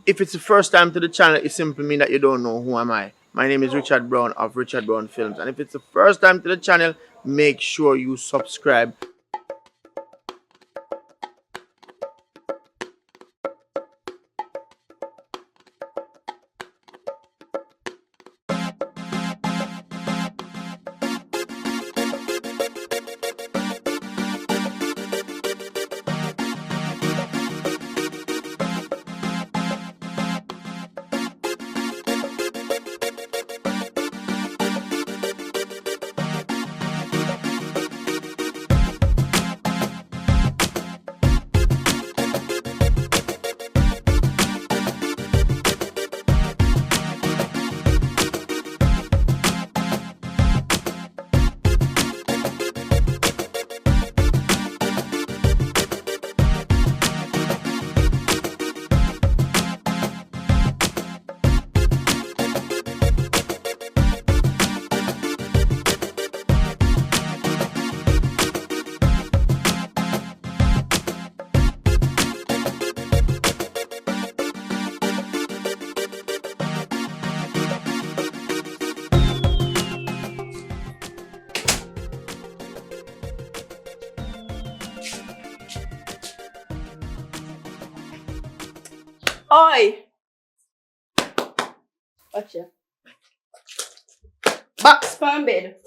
If it's the first time to the channel, it simply means that you don't know who am I. My name is Richard Brown of Richard Brown Films. And if it's the first time to the channel, make sure you subscribe. Oi! Watch ya. Box sperm bed.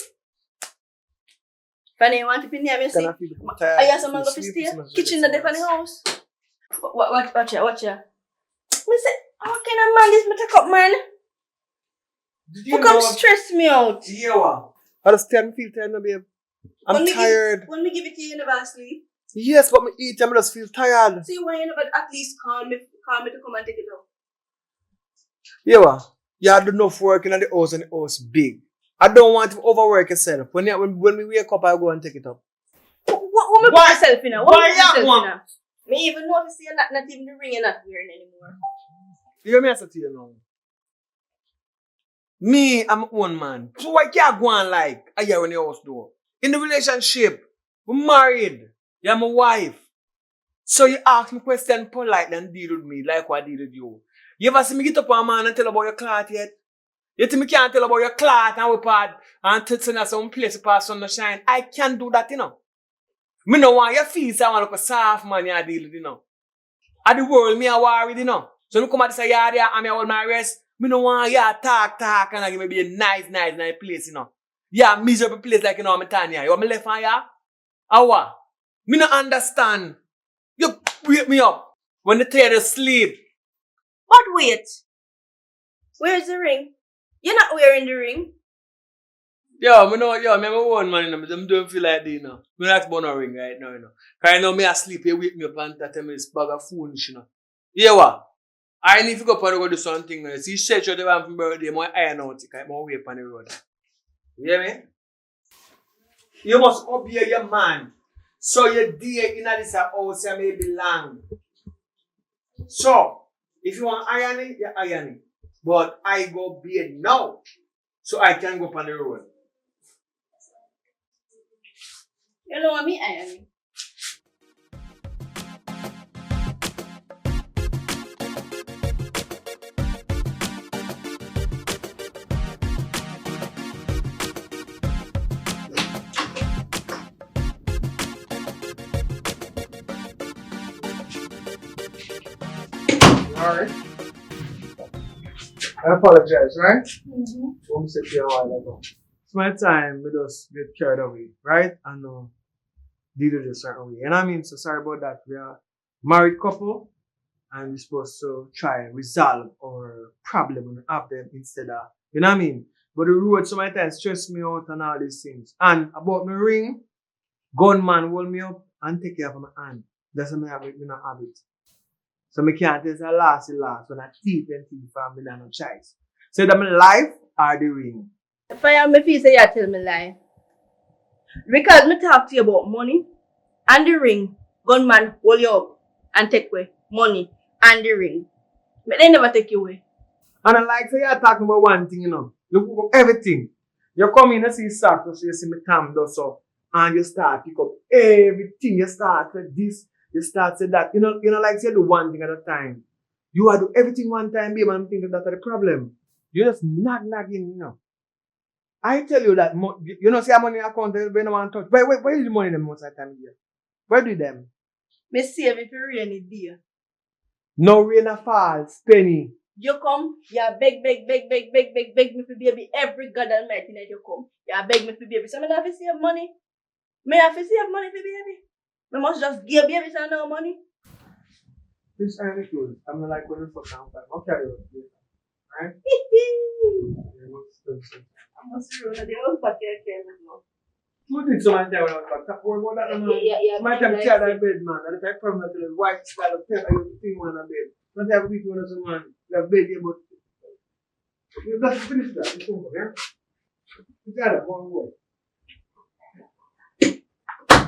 Fanny, you want to be near me? See? I have some mango for stay. Kitchen in the funny house. Watch ya. Me say, how can a man this me take up, man? How come stress me out? Yeah, I just can't feel tired now, babe. I'm tired. When me give it to you, you never sleep. Yes, but me eat, I just feel tired. See why you never at least call me to come and take it out. Yeah, you have enough work in the house and the house big. I don't want to overwork yourself. When we wake up, I go and take it up. What me put myself in? What me put myself in? Me even notice you're not even the ring you're not wearing anymore. You hear me? I say to you now. Me, I'm one man. So why can't go on like a year in the house door? In the relationship, we're married. You're my wife. So you ask me question politely and deal with me like what I deal with you. You ever see me get up on a man and tell about your clot yet? You think me can't tell about your clot and we part and send us some place to pass sun to shine? I can't do that, you know. Me no want your feet, I want to look a soft man you deal with, you know. At the world, me a worried, you know. So me come at this yard here and me hold my rest. Me no want you talk and I give me a nice place, you know. Yeah, miserable place like you know, I'm telling you. You want me left on ya? Or what? Me no understand. You wake me up when the tell you sleep. But wait. Where's the ring? You're not wearing the ring. Yo, me one man, I don't feel like that, you know. Me not about no ring right now, you know. Cause now me asleep, you wake me up and tell me this bag of foolish, you know. Yeah, what? I need to go up and go do something, you know. See, shit, you have for birthday, my iron out, because I'm away on the road. You hear me? You must obey your man. So your day in this house you may belong. So, if you want ironing, you ironing. But I go bed now. So I can go up on the road. You know what me ironing? Alright. I apologize, right? Mm-hmm. Don't sit here a while ago. It's my time, we just get carried away, right? And deal with it a certain way. And I mean, so sorry about that. We are a married couple and we're supposed to try and resolve our problem when we have them instead of, you know what I mean? But the road sometimes stress me out and all these things. And about my ring, gunman hold me up and take care of my hand. That's why I have it, me not have it. So I can't tell the last when I thief and thief and me no choice. So that my life or the ring. If I am feel say you tell me lie. Because me talk to you about money and the ring, gunman hold you up and take away money and the ring. But they never take you away. And I like say you're talking about one thing, you know. You pick up everything. You come in and see socks, so you see me tam does so and you start pick up everything. You start with this. You start say that, you know, like say do one thing at a time. You are do everything one time, babe, and I'm thinking that's the problem. You just nagging, you know. I tell you that, you know, see how money account, when I want to touch. Where is the money them most of the time here? Where do them? Me save it for rainy day. No rain a fall, Penny. You come, you beg me for baby every God almighty night you come. You beg me for baby. So I have to save money. Me have to save money for baby. I must just give baby some no money. This is ridiculous. I'm not like when you fuck down. I'll carry it. Right? I must remember the old packet now. Two things so much there when I was back. That boy, what that man? My time chair that bed, man. That type of problem to the white style of paper you see one on bed. Don't have people on some man. You have bed here, but you got to finish that. It's over, yeah? You got it, one word.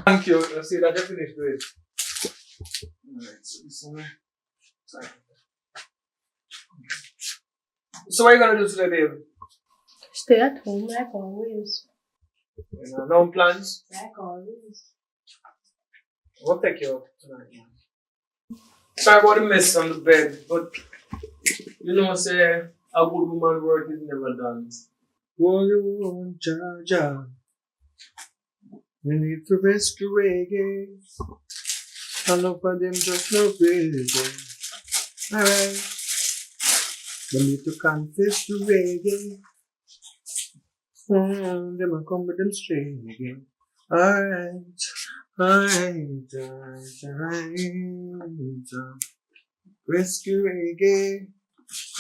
Thank you. Let's see that you finished with it. Alright, so this one. Sorry. So what are you gonna do today, babe? Stay at home like always. You know, no plans? Like always. We'll take you out tonight, man. Sorry about the mess on the bed, but you know, say a good woman work is never done. Oh, you want Jaja? You need to rest your reggae. I love for them just no reggae. Alright. You need to confess to reggae. Them will come with them string again. Alright. Rescue reggae.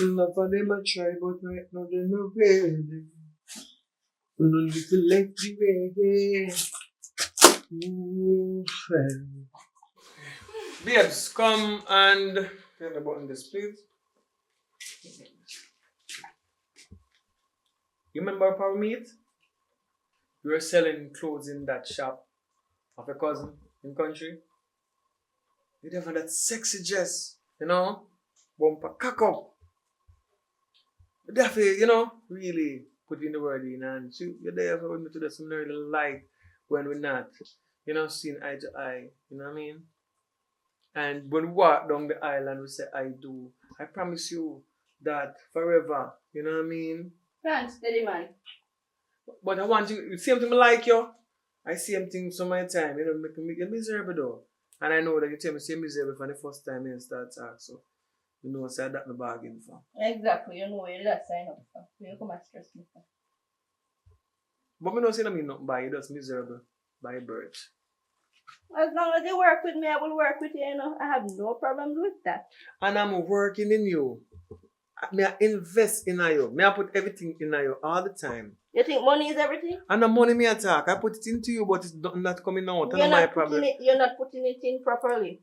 Love for them I try, but right now they're no ready. No need to let the reggae. Babes, come and turn the button this, please. You remember Power Meat? We were selling clothes in that shop of a cousin in country. They have that sexy dress, you know, bumper cock up. They have to, you know, really put in the word in, and you're there for me to do some little light when we're not, you know, seeing eye to eye, you know what I mean? And when we walk down the aisle and we say, I do, I promise you that forever, you know what I mean? Thanks, steady man. But I want you see something like you. I see something some my time, you know, make me miserable though. And I know that you tell me say miserable for the first time you start talk, so you know, say that my bargain for. Exactly, you know what you that sign up for. You come and stress me for. But me don't say that me not by you, just miserable by birth. As long as you work with me, I will work with you, you know. I have no problems with that. And I'm working in you. Me I invest in you. Me I put everything in you all the time. You think money is everything? And the money me attack, I put it into you, but it's not coming out. That's my problem. You're not putting it in properly.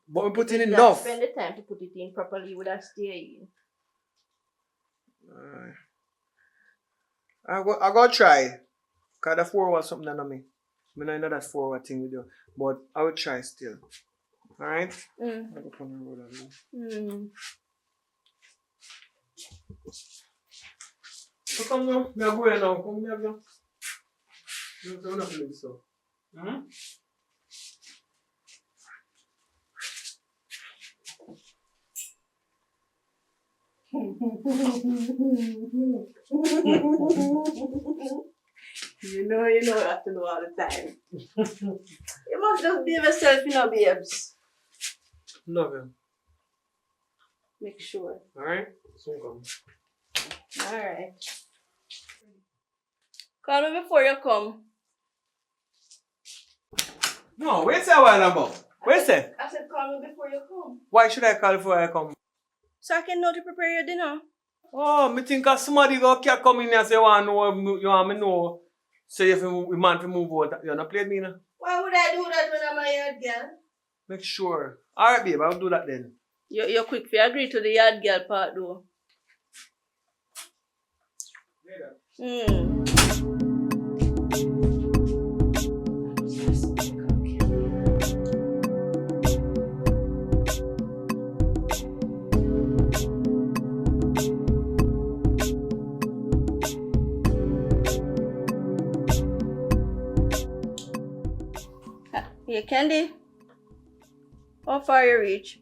But I'm putting if you enough. Spend the time to put it in properly, you would have stayed in. I go try. Cause the 4 was something on me. I know that 4 was thing with you. But I will try still. Alright? So come now. Me go here now. Come here now. You don't have to do so. You know you have to know all the time. You must just be yourself, you know, babes. Love him. Make sure. Alright? So come. Alright. Call me before you come. No, where's that one about? Where's that? I said call me before you come. Why should I call before I come? So I can know to prepare your dinner. Oh, me think somebody go come in here and say, you want me know. Say if we man to move out, you not play me now? Why would I do that when I'm a yard girl? Make sure. Alright, babe, I'll do that then. You're quick for you agree to the yard girl part though. Yeah, Candy. How far you reach?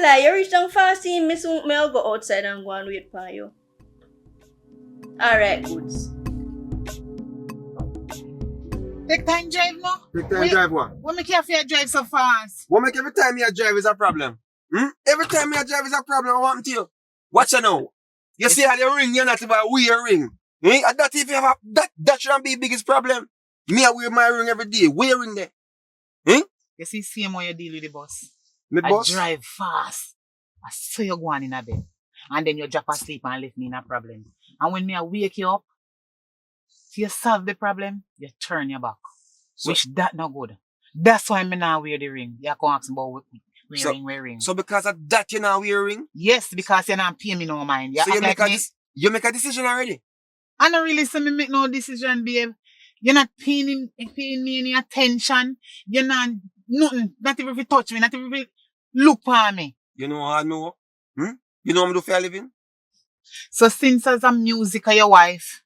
lie. You reach down fast, see me soon. I'll go outside and go and wait for you. Alright, goods. Take time drive now? Take time drive what? What make you fear drive so fast? What make every time you drive is a problem? Every time you drive is a problem, what happened to you? Watch you now. You see how you ring, you're not even wear a ring. And that if you have that shouldn't be the biggest problem. Me, I wear my ring every day. Wear ring there. You see, same way you deal with the bus. Me boss? Drive fast. I saw you going in a bed. And then you drop asleep and leave me in a problem. And when me I wake you up, you solve the problem, you turn your back. Which that not good. That's why me now wear the ring. You can ask me about wearing. So because of that you now wear a ring? Yes, because you not pay me no mind. So you make a decision already? I don't really say me make no decision, babe. You're not paying me any attention. You're not nothing. Not even if you touch me, not even if you look for me. You know how I know? You know what I do for a living? So since as a music of your wife,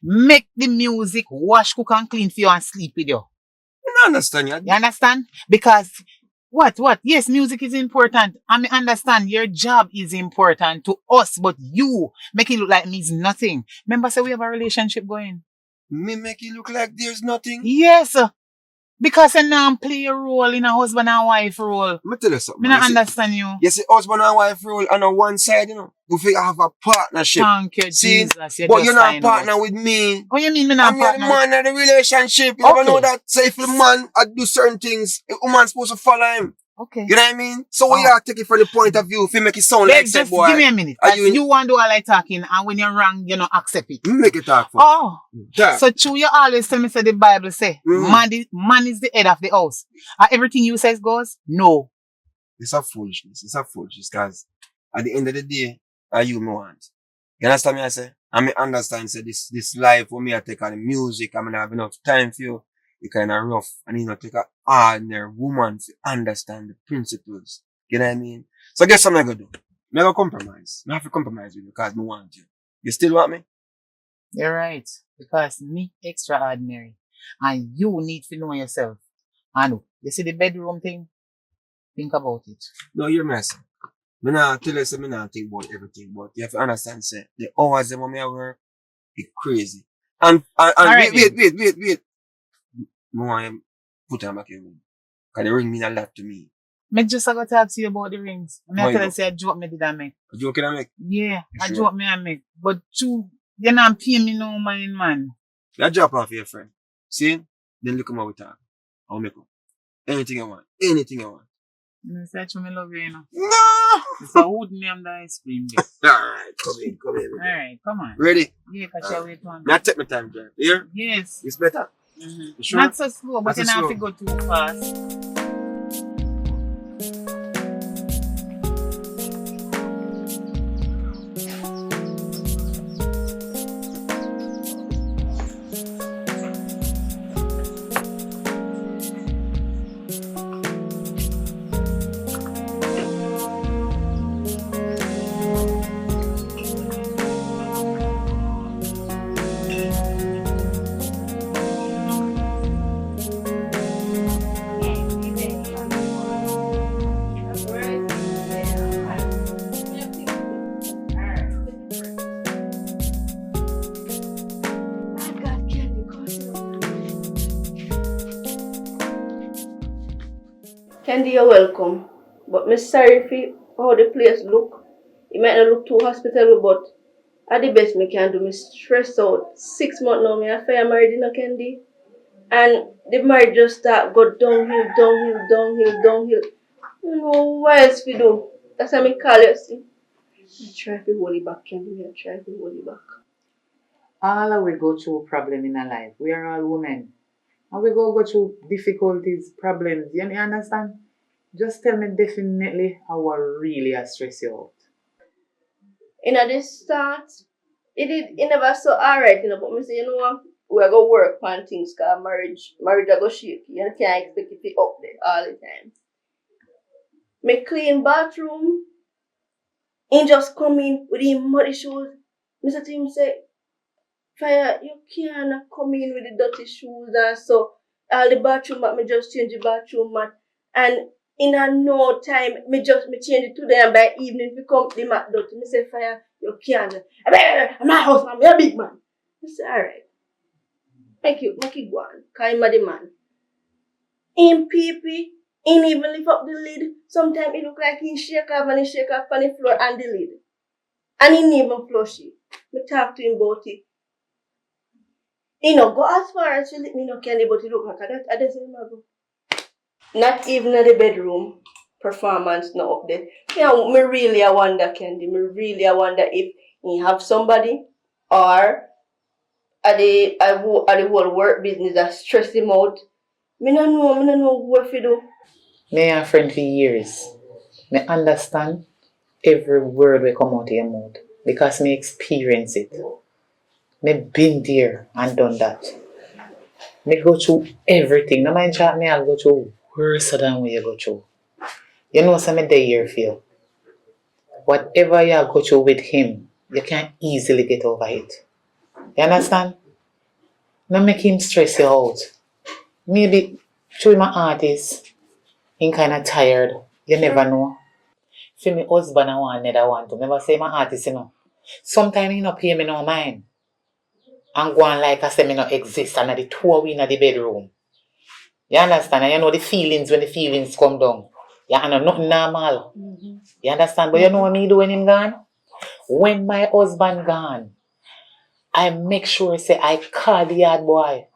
make the music, wash, cook and clean for you and sleep with you. I don't understand you. You understand? Because what? Yes, music is important. I understand your job is important to us, but you make it look like means nothing. Remember, say we have a relationship going. Me make it look like there's nothing? Yes, because you now play a role in a husband and wife role. Let me tell you something. I don't understand you. You see, husband and wife role on one side, you know. We have a partnership. Thank you, see? Jesus. But you're not partner with me. Oh, you mean me not partner? I'm the man of the relationship. You never know that. Say if the man do certain things, a woman's supposed to follow him. Okay. You know what I mean? So we have to take it from the point of view if you make it sound like just boy. Give me a minute. You want to do all I talking and when you're wrong, you don't accept it. Make it talk for. Oh. Yeah. So true, you always tell me say the Bible say man is the head of the house. Everything you says goes? No. It's a foolishness. It's a foolishness because at the end of the day, are you me want. You understand me I say? I mean understand say this life for me I take on the music, I mean I have enough time for you. It's kind of rough. And you know, take an ordinary woman to understand the principles. You know what I mean? So guess what I'm going to do? I'm going to compromise. I have to compromise with you because I want you. You still want me? You're right. Because me extraordinary. And you need to know yourself. And you see the bedroom thing? Think about it. No, you're messing. I not tell you say I not think about everything, but you have to understand, say, the hours that I work, it's crazy. And right, wait. I want to put them back in the room. Because the ring mean a lot to me. Me just going to talk to you about the rings. I tell you say a joke me did I make. A joke can I make? Yeah, a joke me I make. But you not pay me no mind, man. You drop off your friend. See? Then look at how we talk. I'll make up. Anything I want. Anything I want. You say me love you, you know. No! It's a wood name the ice cream. Alright, come in. Alright, come on. Ready? Yeah, because you wait one. Now take my time, drive. Here? Yes. It's better? Mm-hmm. You sure? Not so slow, but you don't have to go too fast. Candy, you're welcome. But I'm sorry for how the place look. It might not look too hospitable, but at the best me can do. Me stressed out. 6 months now, me after I'm married, you know, Candy. And the marriage just start go downhill. You know, what else we do? That's how me call you, see. I try to hold it back, Candy. I try to hold it back. All of we go through problem in our life. We are all women. And we go through difficulties, problems. You understand? Just tell me definitely how I really stress you out. In the start, it never so alright, you know, but me say, you know what, we're going to work on things because marriage I go shaky. You can't expect it to be up there all the time. Me clean bathroom, he just come in with his muddy shoes. Mr. Tim say, Fire, you can't come in with the dirty shoes and so all the bathroom mat, me just change the bathroom mat. And In a no time, me change it today and by evening we come the mat dirty. Me say fire, you can't. I'm my house man, you're a big man. I say, alright. Make it go on. Cause I'm the man. In pee, in even lift up the lid. Sometimes it look like he shake off and he shake off on the floor and the lid. And he even flush it. Me talk to him about it. He no go as far as to let me know candy, but he look like that. I just say go. Not even in the bedroom performance now up there. Yeah, me really I wonder, Candy. Me really I wonder if he have somebody or at the whole work business that stress him out. Me no know what to do. Me and friend for years. Me understand every word we come out of your mouth because me experience it. Me been there and done that. Me go through everything. No mind chat me, I'll go through worse than what you go through. You know, some day here feel. Whatever you go through with him, you can easily get over it. You understand? Not make him stress you out. Maybe through my artist, him kind of tired. You never know. For me husband, I want another one to. Never say my artist, you know. Sometimes he not pay me no mind. And go on like I say me not exist and the two of we in the bedroom. You understand? And you know the feelings when the feelings come down. You know nothing normal. Mm-hmm. You understand? But you know what me do when him gone? When my husband gone, I make sure say I call the yard boy.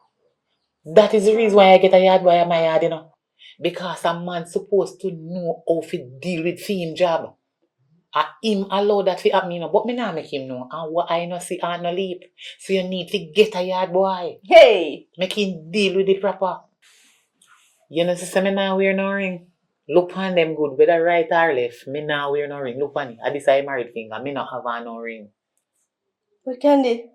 That is the reason why I get a yard boy in my yard, you know. Because a man supposed to know how to deal with him job. And him allow that to happen, you know. But me not make him know. And what I know see and no leap. So you need to get a yard boy. Hey! Make him deal with it proper. You know, say me now wear no ring. Look on them good, whether right or left. Me now wear no ring. Look on it. I decide married finger. Me not have on no ring. But Candy,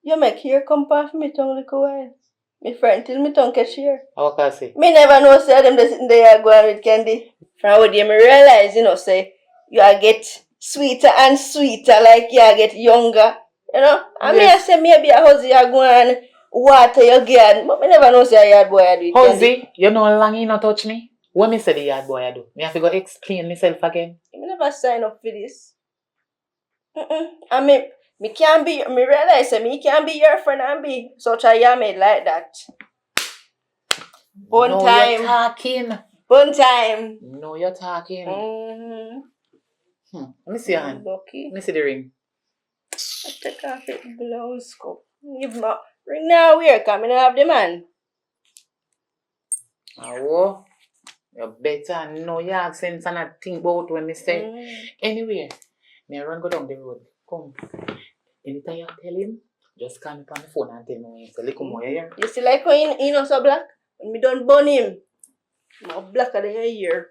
you make hair come past me tongue like a while. My friend till me tongue catch here. How can I say? Me never know say them they sitting there going with Candy. From what you me realize, you know, say you are get sweeter and sweeter, like you are get younger. You know? And me I say maybe a husband you go and water your garden. But me never know say a yard boy I do it. Howsy, you know how long he not touch me? What me say the yard boy I do? Me have to go explain myself again. Me never sign up for this. And me can't be, me realize that me can't be your friend and be such a yammed like that. Bun no, time. you're talking. Bun time. No, you're talking. Mm-hmm. Let me see your hand. Lucky. Let me see the ring. I take off it blouse cup. Give my ring now wear, cause me not have the man. Oh, you better know you have sense and not think about when me say. Anyway, me run go down the road. Come. Anytime you tell him, just call me on the phone and tell me when you say, look more here. You see like when he not so black? When me done burn him. More blacker than your ear.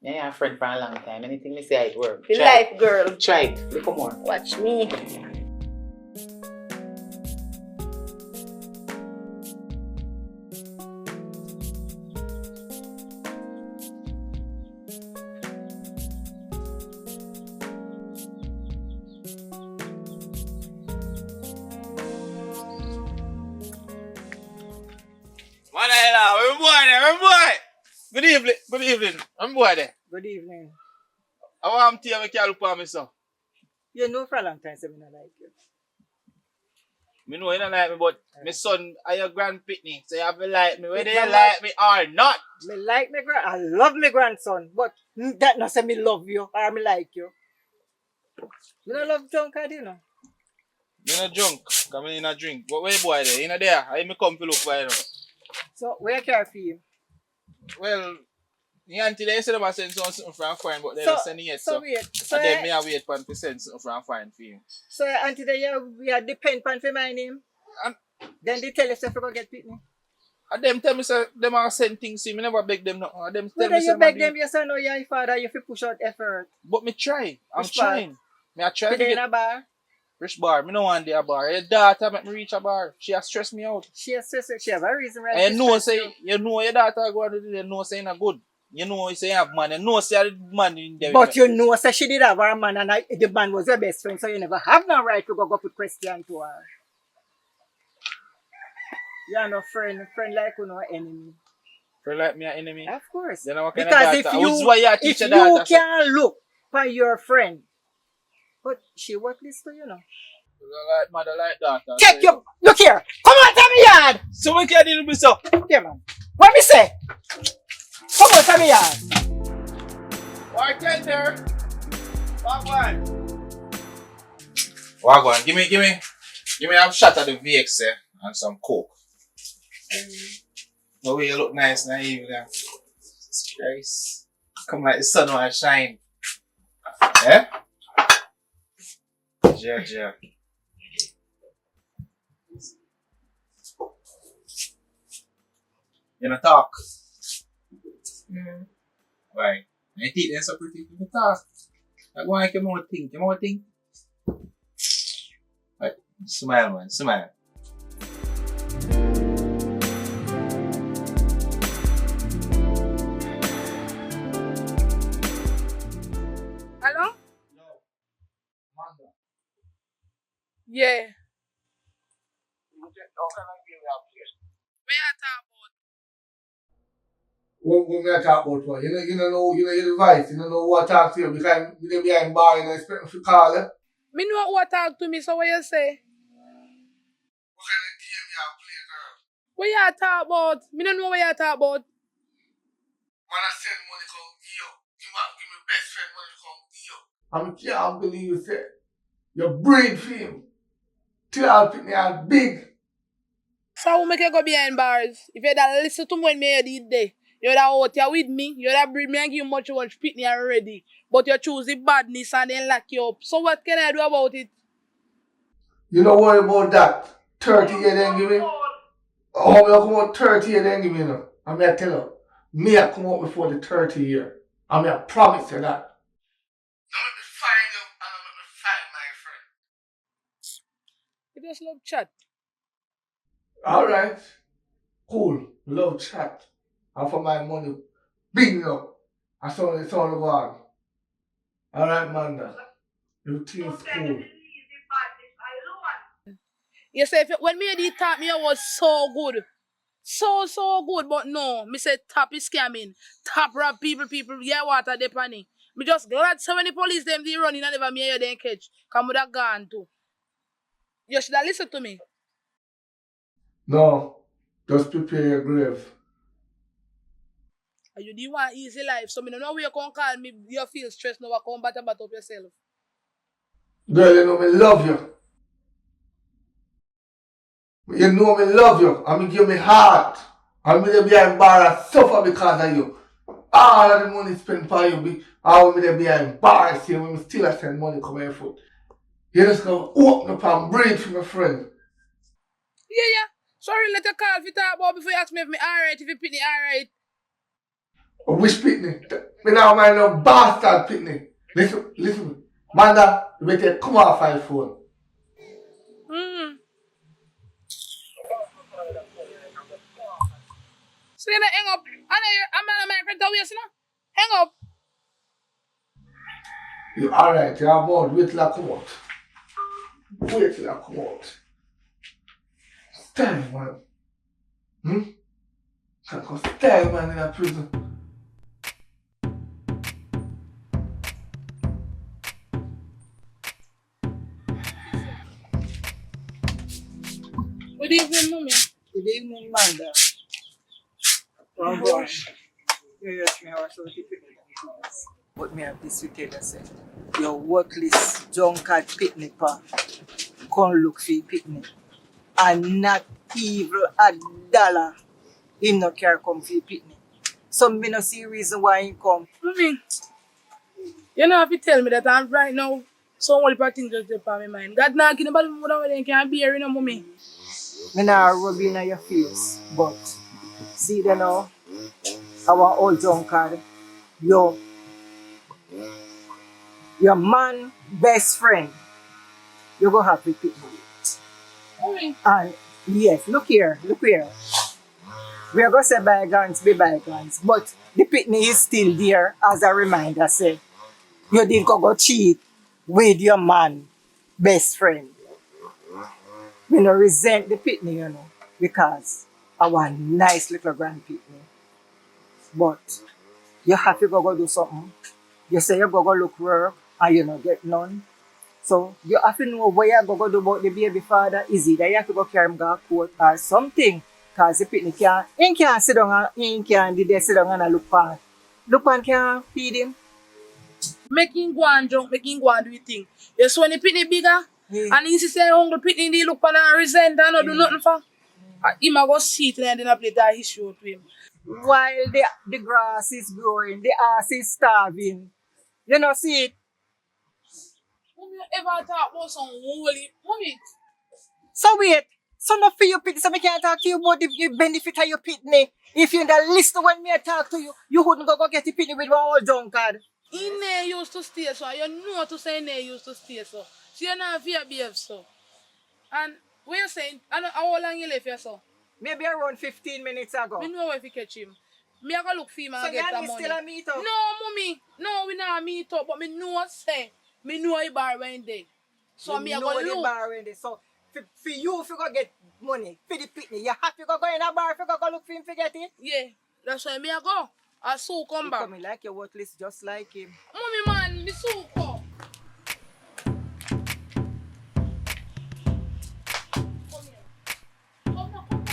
Yeah, you're a friend for a long time. Anything me say, it work. Be life, girl. Try it. Look more. Watch me. Good evening. I'm boy there. Good evening. I want to tell you look for me, so. You know for a long time, so I don't like you. Me know you don't like me, but my son are your grand pitney, so you have to like me, whether you like me or not. Me like my I love my grandson, but that not say me love you or me like you. Me don't love junk, you know. Me not drunk, come in a drink. But where boy there? You know there? I me come to look for you now. So where you care for you? Well, the auntie they said about send something from foreign, but they don't send it yet. So wait. So and then me I wait for him to send something from foreign for you. So auntie we are depend on for my name. And then they tell you if you go get pitney. And them tell me say them are send things to me, never beg them nothing. And them tell Whether me you say beg them, yes or no, your father, you fi push out effort. But me try. I'm Which part? trying. Me I try to Today in get a bar. which bar? Me no want the bar. Your daughter make me reach a bar. She has stressed me out. She has she have a reason why. And you know say you know your daughter go to the know say not good. You know you say you have man. You know say the man in there. But you know, so she did have her man, and the man was your best friend, so you never have no right to go put question to her. You are no friend like you know enemy. Friend like me an enemy. Of course. Then what kind of Because daughter? Which is why you teach your daughter. can look for your friend, but she worthless to you know. You don't like mother like daughter. Take your look here. Come on, tell me yard. So we can deal with so. Yeah, man. What me say? Come on, tell me yard. Bartender. Wagwan. Wagwan. Give me a shot of the VX and some coke. The way you look nice and naive there. Jesus Christ. Come like the sun when I shine. Eh? Yeah. You not talk? Why? My teeth are so pretty. You not talk. Like why you more think? You more think? Right. Smile, man. Smile. Hello? Yeah. Where you talk about? What me I talk about what? You know your advice, you don't know what talk to you because you behind bar and expect me to call you. Me know who talk to me, so what you say? What kind of game you have play, girl? What you talk about? Me don't know what you talk about. Man, I send money come give you. Give me best friend money come give you. I can't believe you said you breed for him. Till I'll pick me out big. So who make you go behind bars? If you had listen to me when me did there, you'd have out here with me, you'd have breed me and give you much pitney already. But you choose the badness and then lock you up. So what can I do about it? You don't worry about that. 30 years then give me. Oh, me come out 30 years then give me now. I mean I tell you. Me I come out before the 30 year. I mean I promise you that. Now let me find you and let me find my friend. You just love chat. Alright. Cool. Love chat. And for my money. Big now. I saw it's all go on. Alright, Manda. Everything's cool. You say when me did talk, me I was so good. So good, but no. Me say top is scamming. Top rob people, yeah, water they panic. Me just glad so many police them they running and never me hear them catch. Come with a gun too. You should have listened to me. No. Just prepare your grave. And you do want easy life, so me don't know where you can call me. You feel stressed now, come back up yourself. Girl, you know me love you. You know me love you. I mean give me heart. I'm there behind bar and suffer because of you. All of the money spent for you, I will be there behind bars here when we still send money come here foot. You just go open up and breathe for my friend. Yeah. Sorry, let you call if you talk about before you ask me if me alright, if you pick me alright. Which pitney? Me now mind no bastard pitney. Listen. Manda, you better come off my phone. So you hang up. I'm not a migrant away, you know? Hang up. You alright, you're about wait till I come out. Wait till I come out. Style, man. Can't go style, man, in a prison. Good evening, mommy. Good evening, Manda. Oh boy. Yes, me have something to do. But me have this to tell you, say, your worthless drunkard picnic pa come look for your picnic. And not even a dollar him no care come for your picnic. So me no see reason why he come. Mommy, you know if you tell me that I'm right now, so only part things just dey on my mind. God not give nobody more than what they can bear, you know, mommy. Me nah rub in your face, but see there now, our old drunkard, your man best friend, you go have to pick me. Mommy. And yes, look here. We are going to say bygones be bygones, but the pitney is still there as a reminder, say, you did go cheat with your man best friend. We no resent the pitney, you know, because our nice little grand pitney. but you have to go do something. You say you go look work and you don't get none. So you have to know what you go do about the baby father. Is it that you have to go carry him to court or something? Because the pitney can't sit down and he can't sit down and look pan. Look pan can't feed him. Making go and jump, making go and do it thing. You see when the pitney bigger, and he say hungry pitney, he look pan and resent and not do nothing for. Him a go sit and then a play that issue to him. While the grass is growing, the ass is starving. You know, see it? Mommy, you ever talk about some holy? Mommy. So wait, so not for your pitney, so I can't talk to you about the benefit of your pitney. If you're in the list when me talk to you, you wouldn't go get the pitney with one old drunkard. He never used to stay so, you know to say he never used to stay so. So you not fear behave so. And what you saying, how long you left here so? Maybe around 15 minutes ago. Me know if you catch him. Me I go look for him and So get the you money. still a meet up? No, mommy. No, we not meet up. But me know say. Me know he bar when day. So you me I know go the look. bar in there. So for you, if you go get money for the pitney, you have to go in a bar if you go look for him to get it. Yeah, that's why me I go. I so come You back. coming like you're worthless just like him. Mommy man, me so come. Come here. Come now, come.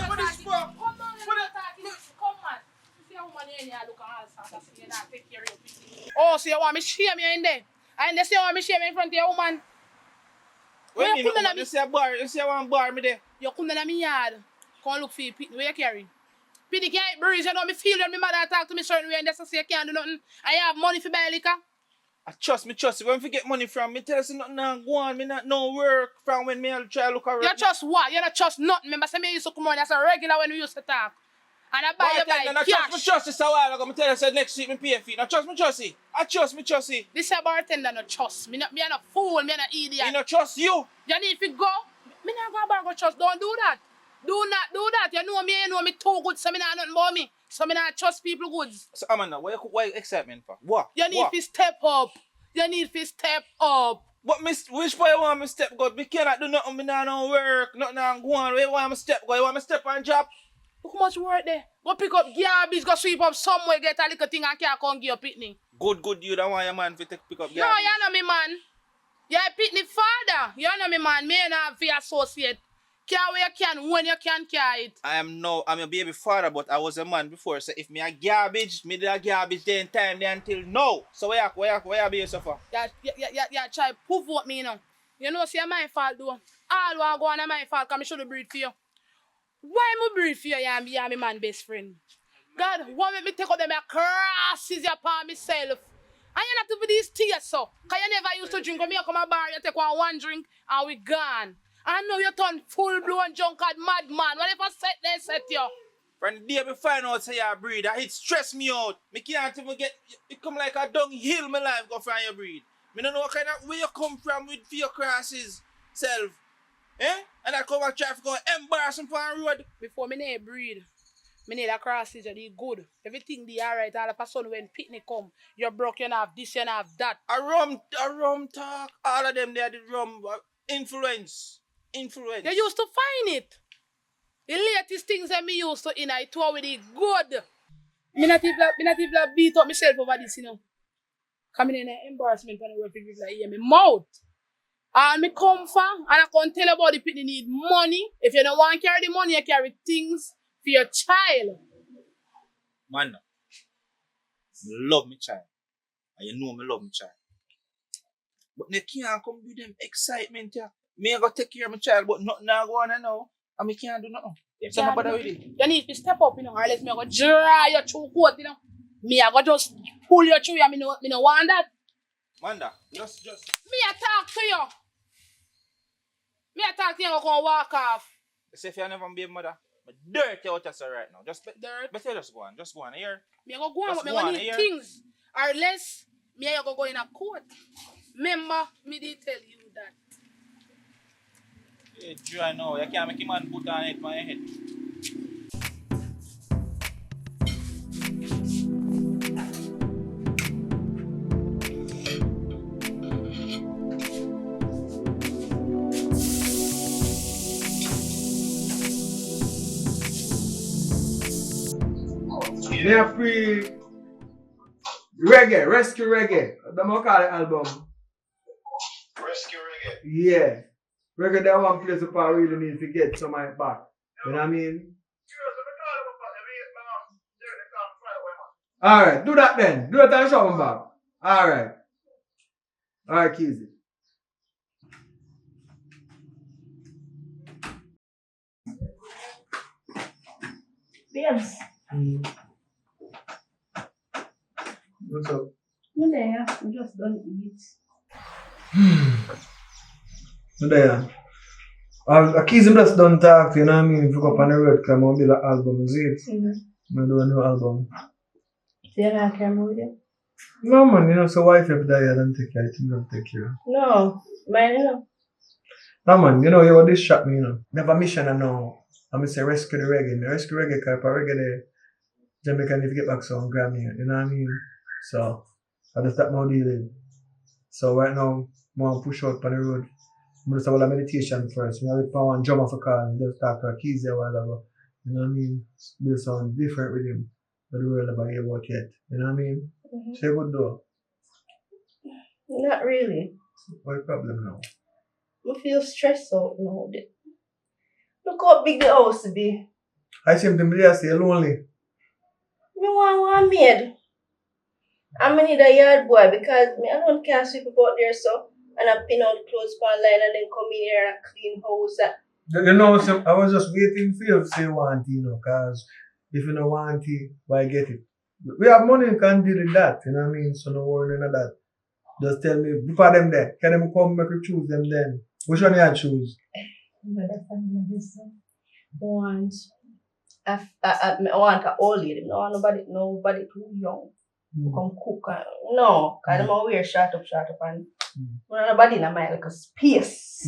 What is wrong? Come on, come man. See how woman in here look at us and say you not take care of your people. Oh, so you want me shame you in there? And they say you want me shame in front of your woman. Wait a minute, you say a bar, you say one bar me there. You come down to my yard. Come look for your pitney. Where you carry? Pitney can't breathe. You know me feel when my mother talk to me certain way and they say you can't do nothing. And you have money for buy liquor. I trust you. When we get money from me, tell us nothing now go on. Me not no work from when me try to look around. You trust what? You don't trust nothing. Remember, say me used to come on as a regular when we used to talk. And I buy you by cash. Trust me, a while ago. Me tell you, said next week me pay a fee. Now trust me. I trust me. This is a bartender no trust. Me not a fool. Me not idiot. Me not trust you. You need to go. Me not go bar go trust. Don't do that. Do not do that. You know me too good. So me not nothing about me. So me not trust people goods. So Amanda, why excitement for? What? You need to step up. But which boy you want me step good? Me cannot do nothing. Me not no work. Nothing on go on. Where you want me step good? You want me step on job? Look how much work there. Go pick up garbage, go sweep up somewhere, get a little thing and can't come give your pitney. Good. You don't want your man to pick up garbage. No, you know me man. You're a pitney father. You know me man. Me not be associate. Care where you can, when you can carry it. I'm your baby father, but I was a man before. So if me a garbage, me do a garbage day and time there until now. So where you be yourself? Yeah, try prove what me now. You know, see, my fault though. All what go on my fault, because I should have breathe for you. Why me breathe for you and be my man best friend? God, why make me take out them crosses upon myself? And you not to be these tears so. Because you never used to drink. When me come a bar, you take one drink and we gone. I know you turn full-blown drunkard madman. Whatever set they set you. From the day me find out say you breed, it stress me out. Me can't even get, it come like a dunghill my life go from your breed. Me don't know what kind of where you come from with for your crosses self. Eh? And I come and try to go embarrass me on the road. Before me need breed, me need a crosses, you need good. Everything be alright. All of a sudden when pitney come, you broke, you have this, you have that. A rum talk, all of them they did rum influence. You used to find it. The latest things that me used to in it with it good. Me not even beat up myself over this, you know. Coming in an embarrassment when I work with people like hear me mouth. And me come for and I can't tell about the people need money. If you don't want to carry the money, you carry things for your child. Man, I love my child. And you know me love my child. But they can't come with them excitement here. Me I go take care of my child, but nothing now go on now. And me can't do nothing. So nobody with it. You need to step up, you know, or else me go dry your through coat, you know. Me I go just pull your through and me no want that. Manda, just. Me I talk to you. Me I talk to you and go walk off. Say if you never be a mother, but dirt you out of right now. Just dirt. But you just go on here. Me I go on, but me go need things. Or less, me I go in a court. Remember, me did tell you that. Hey, dry now. You can't make a man put on it on your head. Me a free reggae, rescue reggae. That's what I call the album. Rescue reggae. Yeah. Reggae that one place if I really need to get some of it back. You know what I mean? Alright, do that then. Do that and show them back. Alright. Alright, Keezy. Babes. What's up? I'm there. I'm just done eat. There. Keezy just done talk, you know what I mean? If you go up on the road, come on, build an album, is it? I do a new album. So you're not care with it? No man, you know, so wife if die, I don't take care, I think don't take care. No. Mine, you know. No man, you know, you want this shot me, you know. Never mission I know. I'm gonna say rescue the reggae. The rescue reggae type of reggae the Jamaican if you get back some Grammy, you know what I mean? So I just start more dealing. So right now, I'm gonna push out on the road. I'm just have a meditation first. I have one drum off a car and just talk to a keys a while ago. You know what I mean? Do something different with him. But the world about hear about yet. You know what I mean? So you good though? Not really. What's the problem now? I feel stressed out now. Look how big the house be. I seem to be stay lonely. Me want one maid. I need a yard boy because me alone can't sweep about there so and I pin out clothes pan line and then come in here and clean house. You know, so I was just waiting for you to say want it, you know, because if you don't want it, why get it? We have money, you can deal with that, you know what I mean? So no worry about that. Just tell me, before them there, can them come make you choose them then? Which one you choose? No, that's not I want an old lady. No, nobody too young. Come cook. No, because I'm wear short up and nobody in my like a space.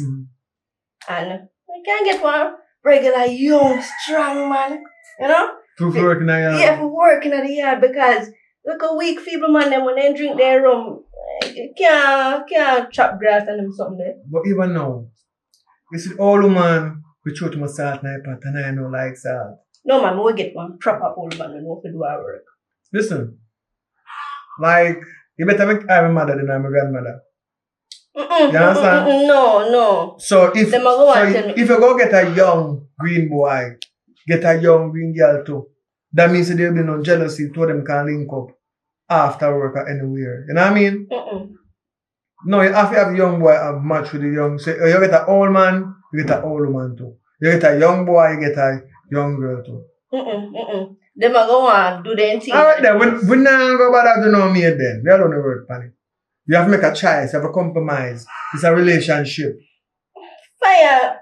And I can't get one regular young, strong man, you know? To work in the yard? Yeah, for working at the yard because look a weak feeble man them when they drink their rum, can't chop grass and them something there. But even now, you see all woman we throw to my salt in pot and I don't like salt. No man, we get one proper old man who know to do our work. Listen, like you better make I'm a mother than I'm a grandmother. You understand? No. So if you go get a young green boy, get a young green girl too, that means there'll be no jealousy to them can link up after work or anywhere. You know what I mean? No, you have to have a young boy have match with the young. So you get an old man, you get an old woman too. You get a young boy, you get a young girl too. Them are going to do their thing. Alright then, we not go about that to no maid then. We are on the work panic. You have to make a choice, you have a compromise. It's a relationship. Fire.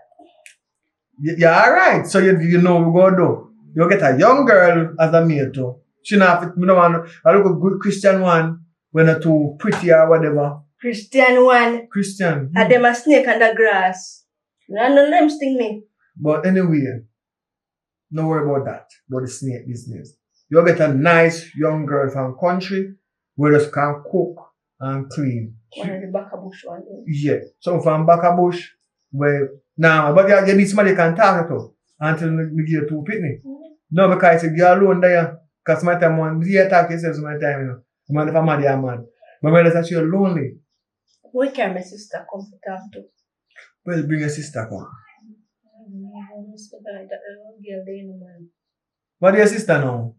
Yeah, alright. So you know we go do. You get a young girl as a maid too. She not fit, we don't want I look a good Christian one when not too pretty or whatever. Christian one. Christian. And them a snake under grass. None of them sting me. But anyway, no worry about that, about the snake business. You get a nice young girl from country where just can cook and clean. One of the back of bush one. Yeah. So from back of bush, where now, but you need somebody you can talk to until we get to picnic. No, because if you're alone there, because my time one, you talk to yourself so many times, you know. Man, if I'm mad, I'm mad. But when it's actually lonely. Where can my sister come to talk to? Well, bring your sister come. What is your sister now?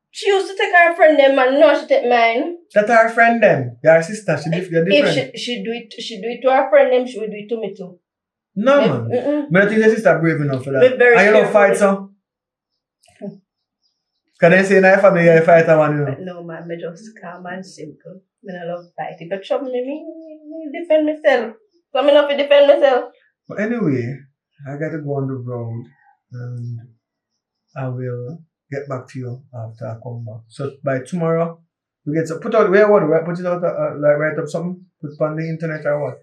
She used to take her friend them and now she take mine. That's her friend them. Your sister, you're different. If she do it to her friend them, she will do it to me too. No man. But I think your sister brave enough for that. And you don't fight so? Can I say in your family you're a fighter one, you know? No man, I just calm and simple. I don't love fight. If you trouble me defend myself. So I'm not to defend myself. But anyway, I gotta go on the road and I will get back to you after I come back. So by tomorrow, we get to put out put it out like write up something, put it on the internet or what?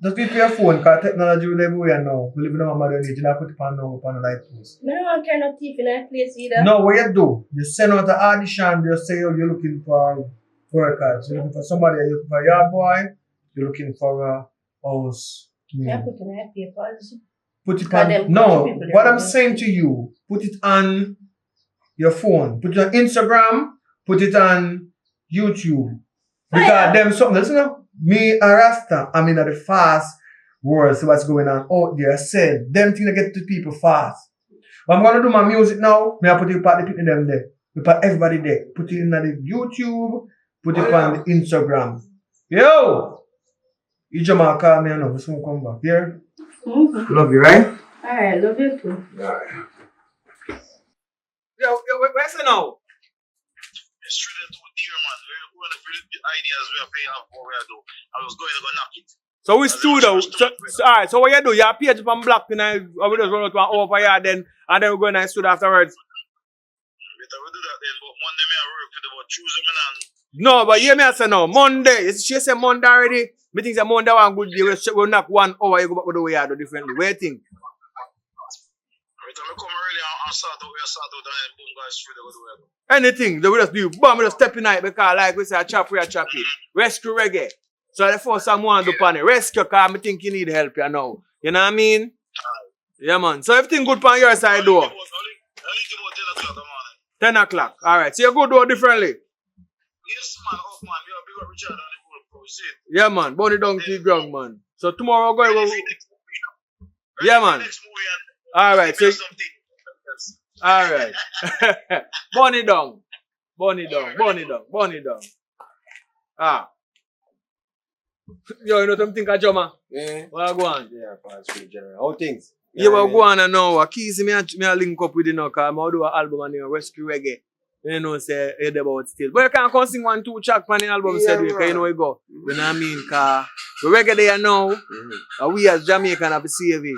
Just keep your phone because technology will everywhere now. We live in a modern age, you don't put it on the light post. I don't care no thief in that place either. No, what you do, you send out an audition, you say you're looking for workers, you're looking for somebody, you're looking for a yard boy, you're looking for a house. Yeah, put in that papers. Put it on. No, what I'm saying to you, put it on your phone. Put it on Instagram, put it on YouTube. Because them something, listen up. Me a Rasta, I'm in the fast world, so what's going on out there. I said, them things that get to people fast. But I'm gonna do my music now, I put it part the people them there. We put everybody there. Put it in the YouTube, put it on the Instagram. Yo! You Jamal call me and we soon come back. Here? Love you, right? Alright, love you too. Alright. Yo, where's it now? It's straight into dear man. One of the ideas we are paying out for where I do. I was going to go knock it. So we studio. Alright, so what you do? You have page up on black tonight, or we just run out to an over here then, and then we go in and studio afterwards. Better we do that then, but Monday may I work with about Tuesday man. No, but hear me I say no. Monday. She say Monday already. Me think say Monday one good day. We'll knock 1 hour, you go back to the way you do differently. What do you think? Every time I come early and start out, and then boom guys through the way. Anything, they will just do bam, we just step in it because like we say a chop, we a chop it. Rescue reggae. So the first time want to do pan it. Rescue because I think you need help you know. You know what I mean? Yeah man. So everything good on your side though. 10 o'clock. Alright. So you go do it differently. Yes man, off man. We are big up Richard and the whole proceed. Yeah man, burn it down to the ground man. So tomorrow we're going to yeah man. Alright, so alright. Burn it down. Burn it down. Burn it down. Burn it down. Ah. Yo, you know something, Joma? Yeah. What go on? Yeah, pass for the general. How things? Yeah, what go on now? Keys me a link up with you now, because I do an album on the Rescue Reggae. You know, say, head about still. But you can't come sing 1-2 track on the album, said we, because you know where you go. You know what I mean? Because the reggae there now, we as Jamaican have to save it.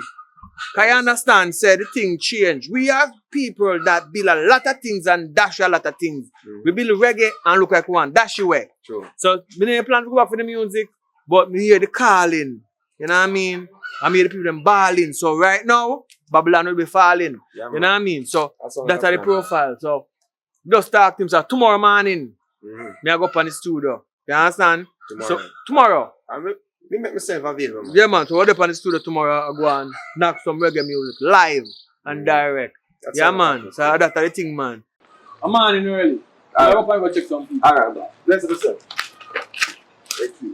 Because you understand, say, the thing change. We have people that build a lot of things and dash a lot of things. We build reggae and look like one, dash away. True. So, I didn't plan to go back for the music, but me hear the calling. You know what I mean? I hear the people them balling. So, right now, Babylon will be falling. Yeah, you know what I mean? So, that's like the profile. So, just talk to him. So, tomorrow morning, me I go up on the studio. You understand? Tomorrow. So, tomorrow. Me make myself available, man. Yeah, man. So, what up on the studio tomorrow, I go and knock some reggae music live and direct. That's yeah, all man. So, that's the thing, man. I'm on in early. Alright. I go up and go check some people. Alright, man. Let's do so. Let's see.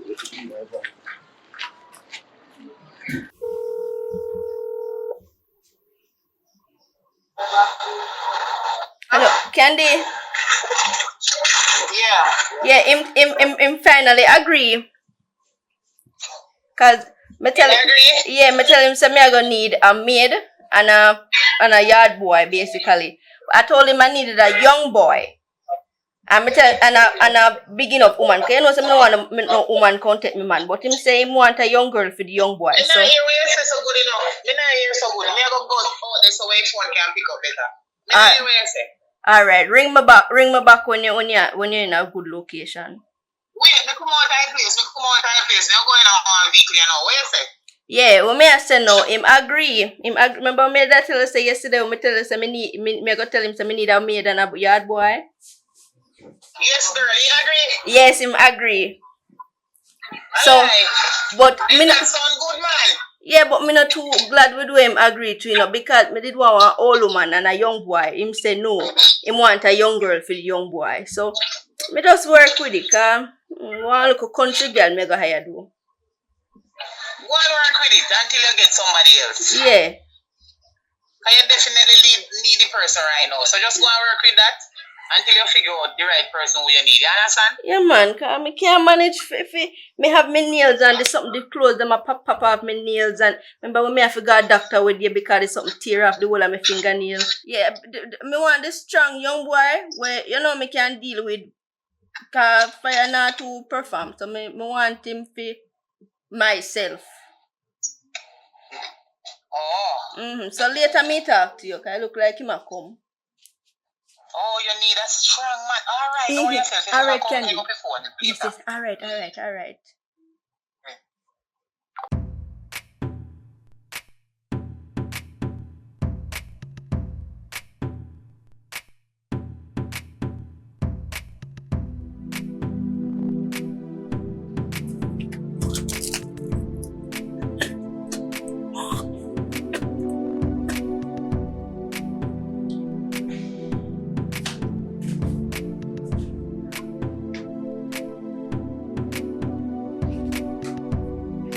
Hello, Candy. Yeah, him finally agree. Cause me tell him say me I gonna need a maid and a yard boy basically. I told him I needed a young boy. And me tell and a big enough woman. Cause you know say me no want no woman contact me man. But him say him want a young girl for the young boy. So hear what you say so good enough. Me not hear so good. Me I go out there so where phone can pick up better. Me not hear what you say. Alright, ring me back when you're in a good location. Wait, me come out of place. Me come out of place. Me going on weekly now. What you say? Yeah, what me I say now, him agree. Remember me that tell us say yesterday, me tell us say me go tell him say me need a maid and a yard boy. Yes, girl, he agree. Yes, him agree. So, but me not sound good, man. Yeah, but me not too glad we do him agree to, you know, because me did want an old woman and a young boy. Him say no. Him want a young girl for the young boy. So, me just work with it, cause one look a country girl me go hire do. Go and work with it until you get somebody else. Yeah. And you definitely need the person right now. So just go and work with that until you figure out the right person who you need. You understand? Yeah, man. Cause I can't manage if me have my nails and there's something the clothes them a pop off my nails and remember when me have to go to doctor with you because there's something tear off the whole of my fingernail. Yeah, me want this strong young boy where you know me can deal with cause fire not to perform. So me want him for myself. Oh. So later me talk to you cause I look like him a come. Oh, you need a strong man. Alright, know yourself. Alright, Candy. Yes, alright.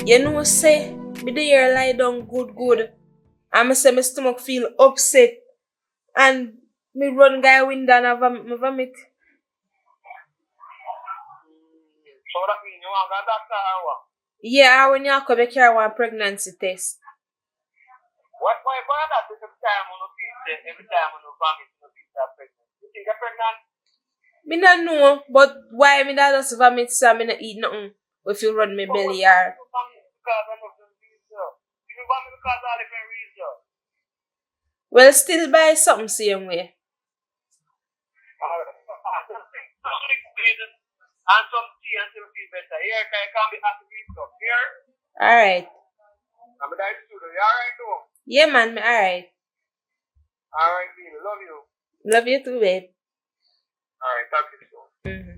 You know, say, me there lie down good. And me say my stomach feel upset. And me run guy window and I vomit. So that means you want a doctor or what? Yeah, when you come, you carry one pregnancy test. Why that every time on the vomit, you feel pregnant? You think you're pregnant? Me not know, but why me that just vomit so me not eat nothing if you run my belly or... Well, still buy something same way. And some tea until you feel better. Here, you can't be happy with stuff. Here? Alright. I'm in the studio. You alright though? Yeah, man, me alright. Alright, baby. Love you. Love you too, babe. Alright, talk to you soon. Mm-hmm.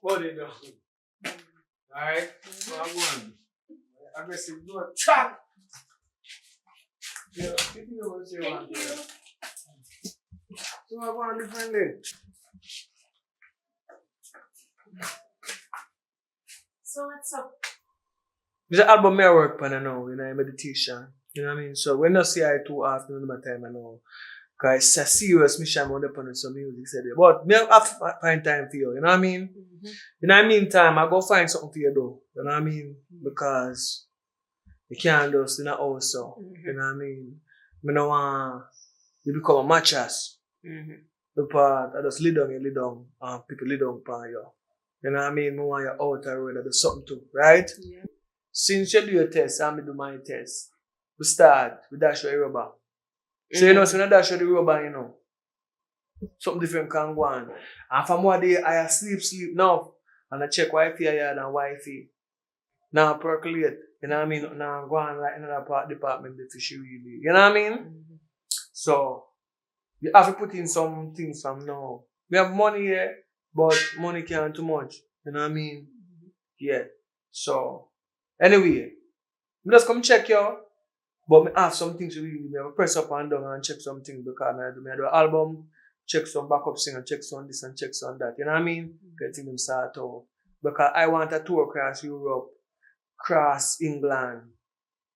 What do you know? Alright? So I'm going. Aggressive door. Chop! Yeah, give me what you want. Thank you. So I want differently. So what's up? There's an album I work on now, meditation. You know what I mean? So when I see I too often in my time I know. Because it's a serious mission I'm on some music. But I have to find time for you, you know what I mean? Mm-hmm. In the meantime, I go find something for you though. You know what I mean? Because you can't just in a house so. You know what I mean? I don't want you become a mattress. Because I just lay down, and people lay down upon you. You know what I mean? I want you out the road and do something too, right? Yeah. Since you do your test, I'm do my test. We start with dash your rubber. So you know, so when I dash your rubber, you know, something different can go on. And for more day, I sleep now. And I check Wi-Fi and Wi-Fi. Now percolate. You know what I mean? Now go on like another department that you really. You know what I mean? So you have to put in some things from now. We have money here, but money can't too much. You know what I mean? Yeah. So anyway, we just come check you. But I have some things to really press up and down and check something because I do an album, check some backup singer, check some this and check some that. You know what I mean? Getting them started out. Because I want a tour across Europe, across England,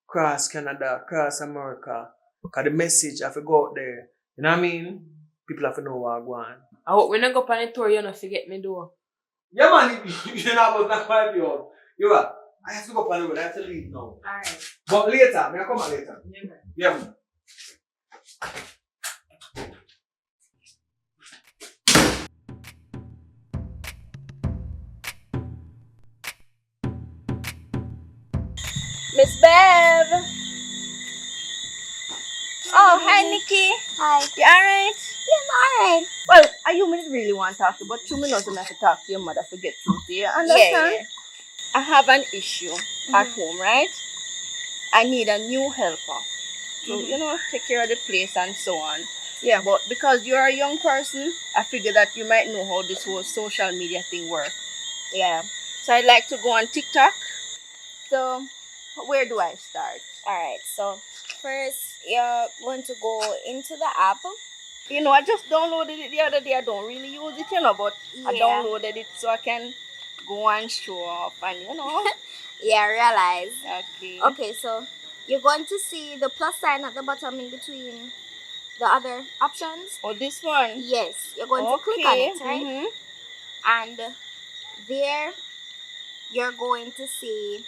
across Canada, across America. Because the message have to go out there. You know what I mean? People have to know what I want. I hope when I go on a tour, you don't forget me though. Yeah man, you're not about to you. You are. I have to go on the road. I have to leave now. Alright. But later, I'll come on later. Yeah, man. Yeah, man. Miss Bev. Oh, hi, Nikki. Hi. You alright? Yeah, I'm alright. Well, you really want to talk to you, but 2 minutes and I have to talk to your mother to get through to you. Understand? Yeah. I have an issue at home, right? I need a new helper to, take care of the place and so on. Yeah, but because you're a young person, I figure that you might know how this whole social media thing works. Yeah. So I'd like to go on TikTok. So where do I start? Alright, so first you're going to go into the app. I just downloaded it the other day. I don't really use it, but I Yeah. downloaded it so I can go and show up and. Yeah, realize. Okay. Okay, so you're going to see the plus sign at the bottom in between the other options. Oh, this one? Yes, you're going to click on it, right? Mm-hmm. And there you're going to see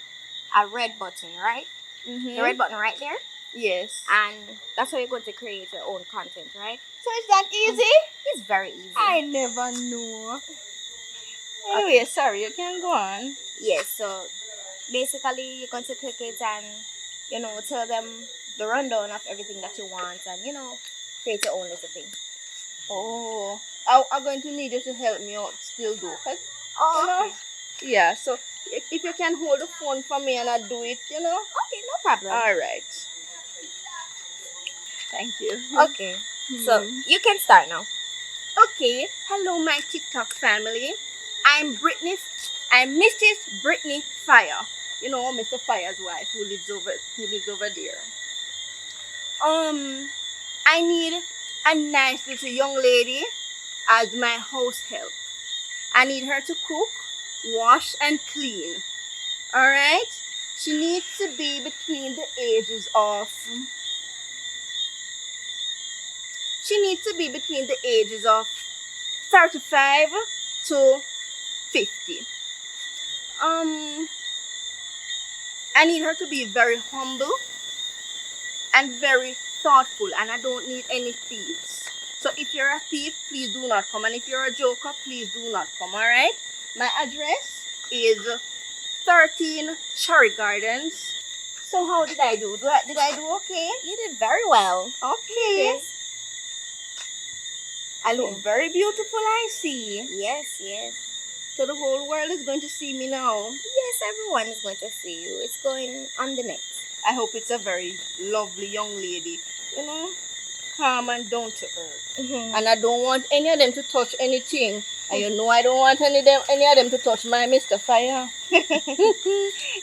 a red button, right? Mm-hmm. The red button right there. Yes. And that's how you're going to create your own content, right? So it's that easy? It's very easy. I never knew. Anyway, sorry, you can go on. Yes, so basically you're going to click it and, tell them the rundown of everything that you want and, create your own little thing. Oh, I'm going to need you to help me out still do. Oh, okay. Yeah, so if you can hold the phone for me and I do it, Okay, no problem. All right. Thank you. Okay, so you can start now. Okay, hello my TikTok family. I'm Mrs. Brittany Fire. Mr. Fire's wife who lives over there. I need a nice little young lady as my house help. I need her to cook, wash, and clean. Alright? She needs to be between the ages of 35 to 50. I need her to be very humble and very thoughtful, and I don't need any thieves. So if you're a thief, please do not come, and if you're a joker, please do not come. All right? My address is 13 Cherry Gardens. So how did I do? Did I do okay? You did very well. Okay. Yes. I look very beautiful, I see. Yes, yes. So the whole world is going to see me now. Yes, everyone is going to see you. It's going on the net. I hope it's a very lovely young lady. Calm and down to earth. Mm-hmm. And I don't want any of them to touch anything. And I don't want any of them to touch my Mr. Fire.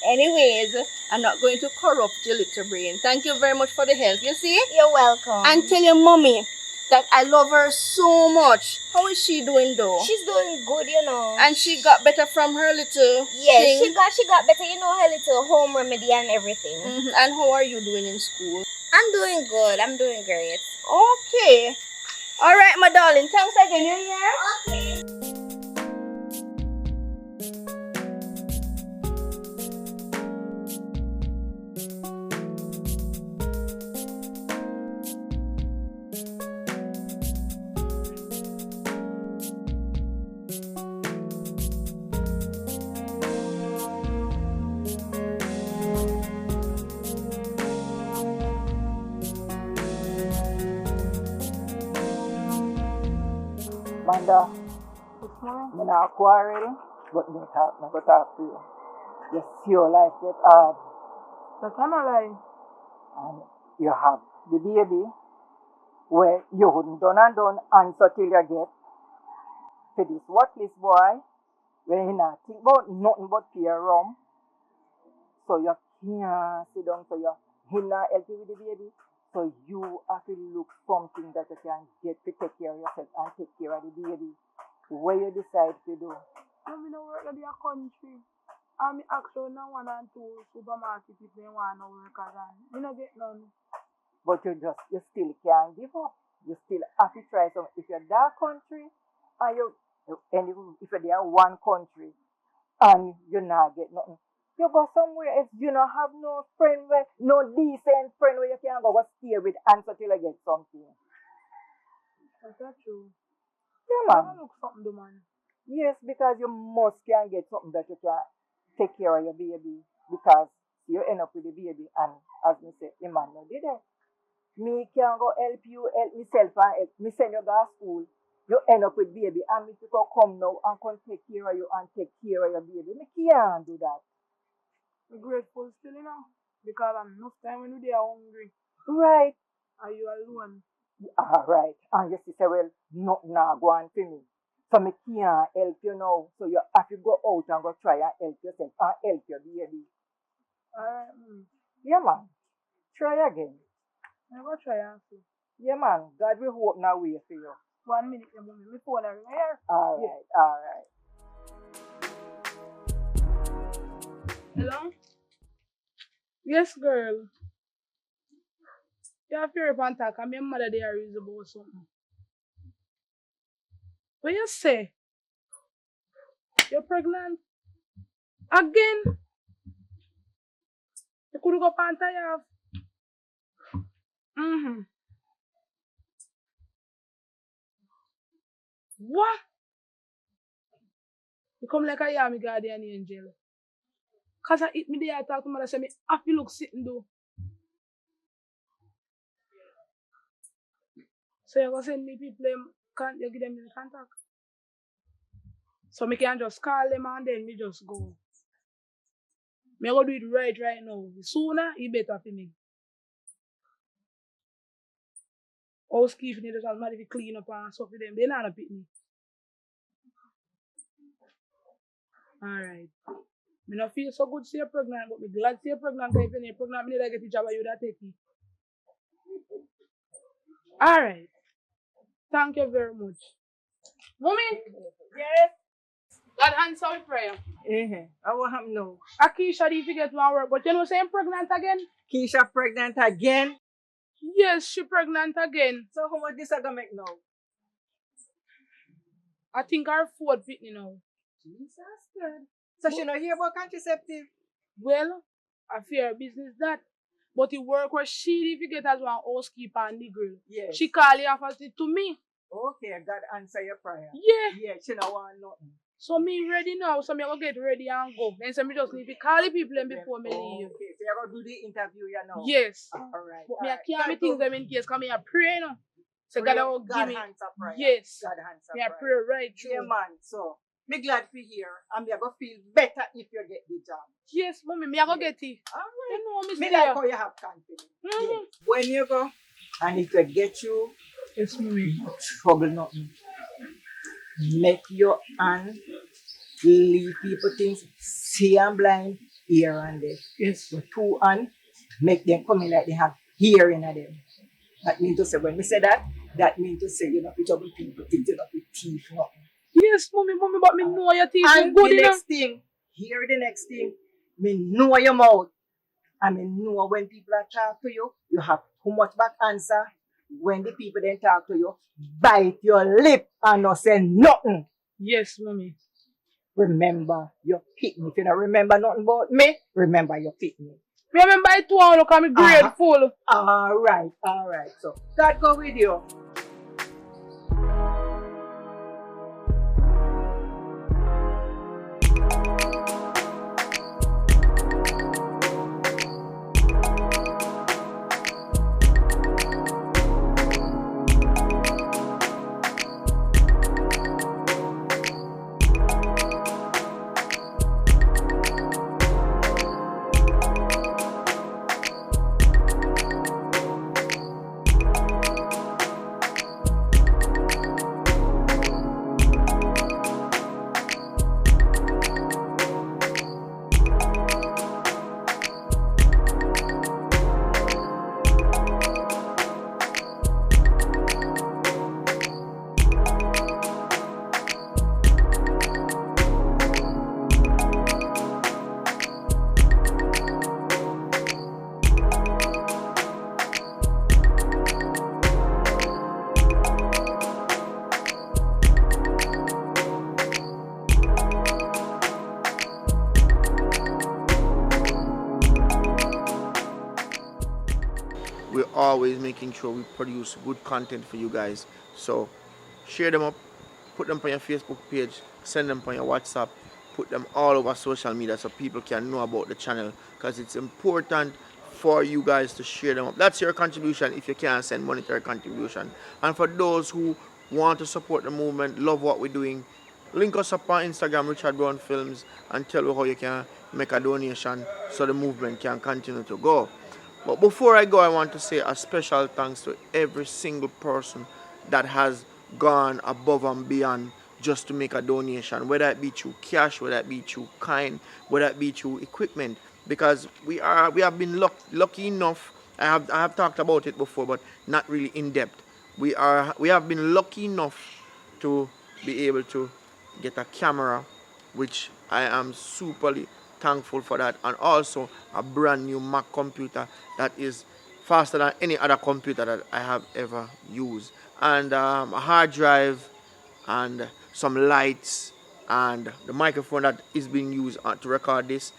Anyways, I'm not going to corrupt your little brain. Thank you very much for the help, you see? You're welcome. And tell your mommy that I love her so much. How is she doing though? She's doing good, And she got better from her little Yes, thing? she got better, her little home remedy and everything. Mm-hmm. And how are you doing in school? I'm doing good. I'm doing great. Okay. All right, my darling. Thanks again. You hear? Okay. Manda, I'm not quarrel, but me go talk to you. You see your life get hard. That's not a lie. And you have the baby where you wouldn't done and done answer till you get to this worthless boy where he not think about nothing but pure rum. So you can't sit down so he not help you with the baby. So you have to look something that you can get to take care of yourself and take care of the baby. What you decide to do? I'm in a work at the country. I'm actually now 1 and 2 supermarket if they want to work again. You don't get none. But you still can't give up. You still have to try something. If you're that country and if you're there one country and you not get nothing, you go somewhere else. You don't have no decent friend where you can go stay with until you get something. That's true. Yeah, I man. look something to man. Yes, because you must can get something that you can take care of your baby. Because see you end up with the baby and as me say, the man no did it. Me can go help you, help myself and help me send you to school. You end up with baby and me to come now and come take care of you and take care of your baby. Me can't do that. I'm grateful still, because I'm enough time when they are hungry. Right. Are you alone? Alright. And you say, well, nothing now go on for me. So me can't help you now. So you have to go out and go try and help yourself and help your baby. Alright. Yeah, man. Try again. I'm going to try and see. Yeah, man. God will open a way for you. 1 minute, mommy. My phone is here. Alright, alright. Hello? Yes, girl. You have your contact and my mother there is about something. What you say? You're pregnant? Again? You could go panta you have. What? You come like a yummy guardian angel. Cause I eat me there, I talk to mother, say me happy look sitting though. So you go send me people, can't you give them the contact? So me can just call them and then me just go. Me go do it right now. The sooner, it better for me. Housekeeping, they just have to clean up and stuff for them. They not pick me. Alright. Me not feel so good to see you pregnant, but me glad to see you pregnant. Because if you're pregnant, me need to get the job of you that take it. Alright. Thank you very much. Mommy! Yes? God answer my prayer. What happened now? Keisha did forget my work, but you know say I'm pregnant again? Keisha pregnant again? Yes, she pregnant again. So how much this I gonna make now? I think her fourth pitney now. Jesus good. So she not hear about contraceptive? Well, I fear her business that. But the work where she did forget as one housekeeper and the girl. Yes. She called it offers it to me. Okay, God answer your prayer. Yeah. Yeah, she don't want nothing. So me ready now, so me go get ready and go. Then so me just need to call the people before me leave. Okay, so you're going to do the interview, you know? Yes. Alright. But me I can't me things them in case, because me I pray now. So Pray, God will give me. answer prayer. Yes. God answer Me I prayer. pray right through. Yeah, man. So, me glad to hear, and me I go feel better if you get the job. Yes, mommy, me I go get it. Alright. You know, Me Miss like how you have confidence. Yes. When you go, and if you get you, yes, mommy. trouble nothing. Make your hand leave people things, see and blind, ear and there. Yes. With two hands, make them come in like they have hearing of them. That means to say, when we say that, that means to say, you know, trouble people things, you know, with teeth, nothing. Yes, mommy, but me know your teeth and good the enough. next thing, hear the next thing, me know your mouth. I mean, know when people are talk to you, you have too much back answer. When the people then talk to you, bite your lip and not say nothing. Yes, mommy. Remember your picnic. If you don't remember nothing about me, remember your picnic. Remember it too, look at me grateful. Alright. So, God go with you. We're always making sure we produce good content for you guys. So share them up, put them on your Facebook page, send them on your WhatsApp, put them all over social media so people can know about the channel, because it's important for you guys to share them up. That's your contribution if you can't send monetary contribution. And for those who want to support the movement, love what we're doing, link us up on Instagram, Richard Brown Films, and tell you how you can make a donation so the movement can continue to go. But before I go, I want to say a special thanks to every single person that has gone above and beyond just to make a donation, whether it be through cash, whether it be through kind, whether it be through equipment, because we have been lucky enough. I have talked about it before, but not really in depth. We have been lucky enough to be able to get a camera, which I am superly thankful for that, and also a brand new Mac computer that is faster than any other computer that I have ever used, and a hard drive and some lights and the microphone that is being used to record this.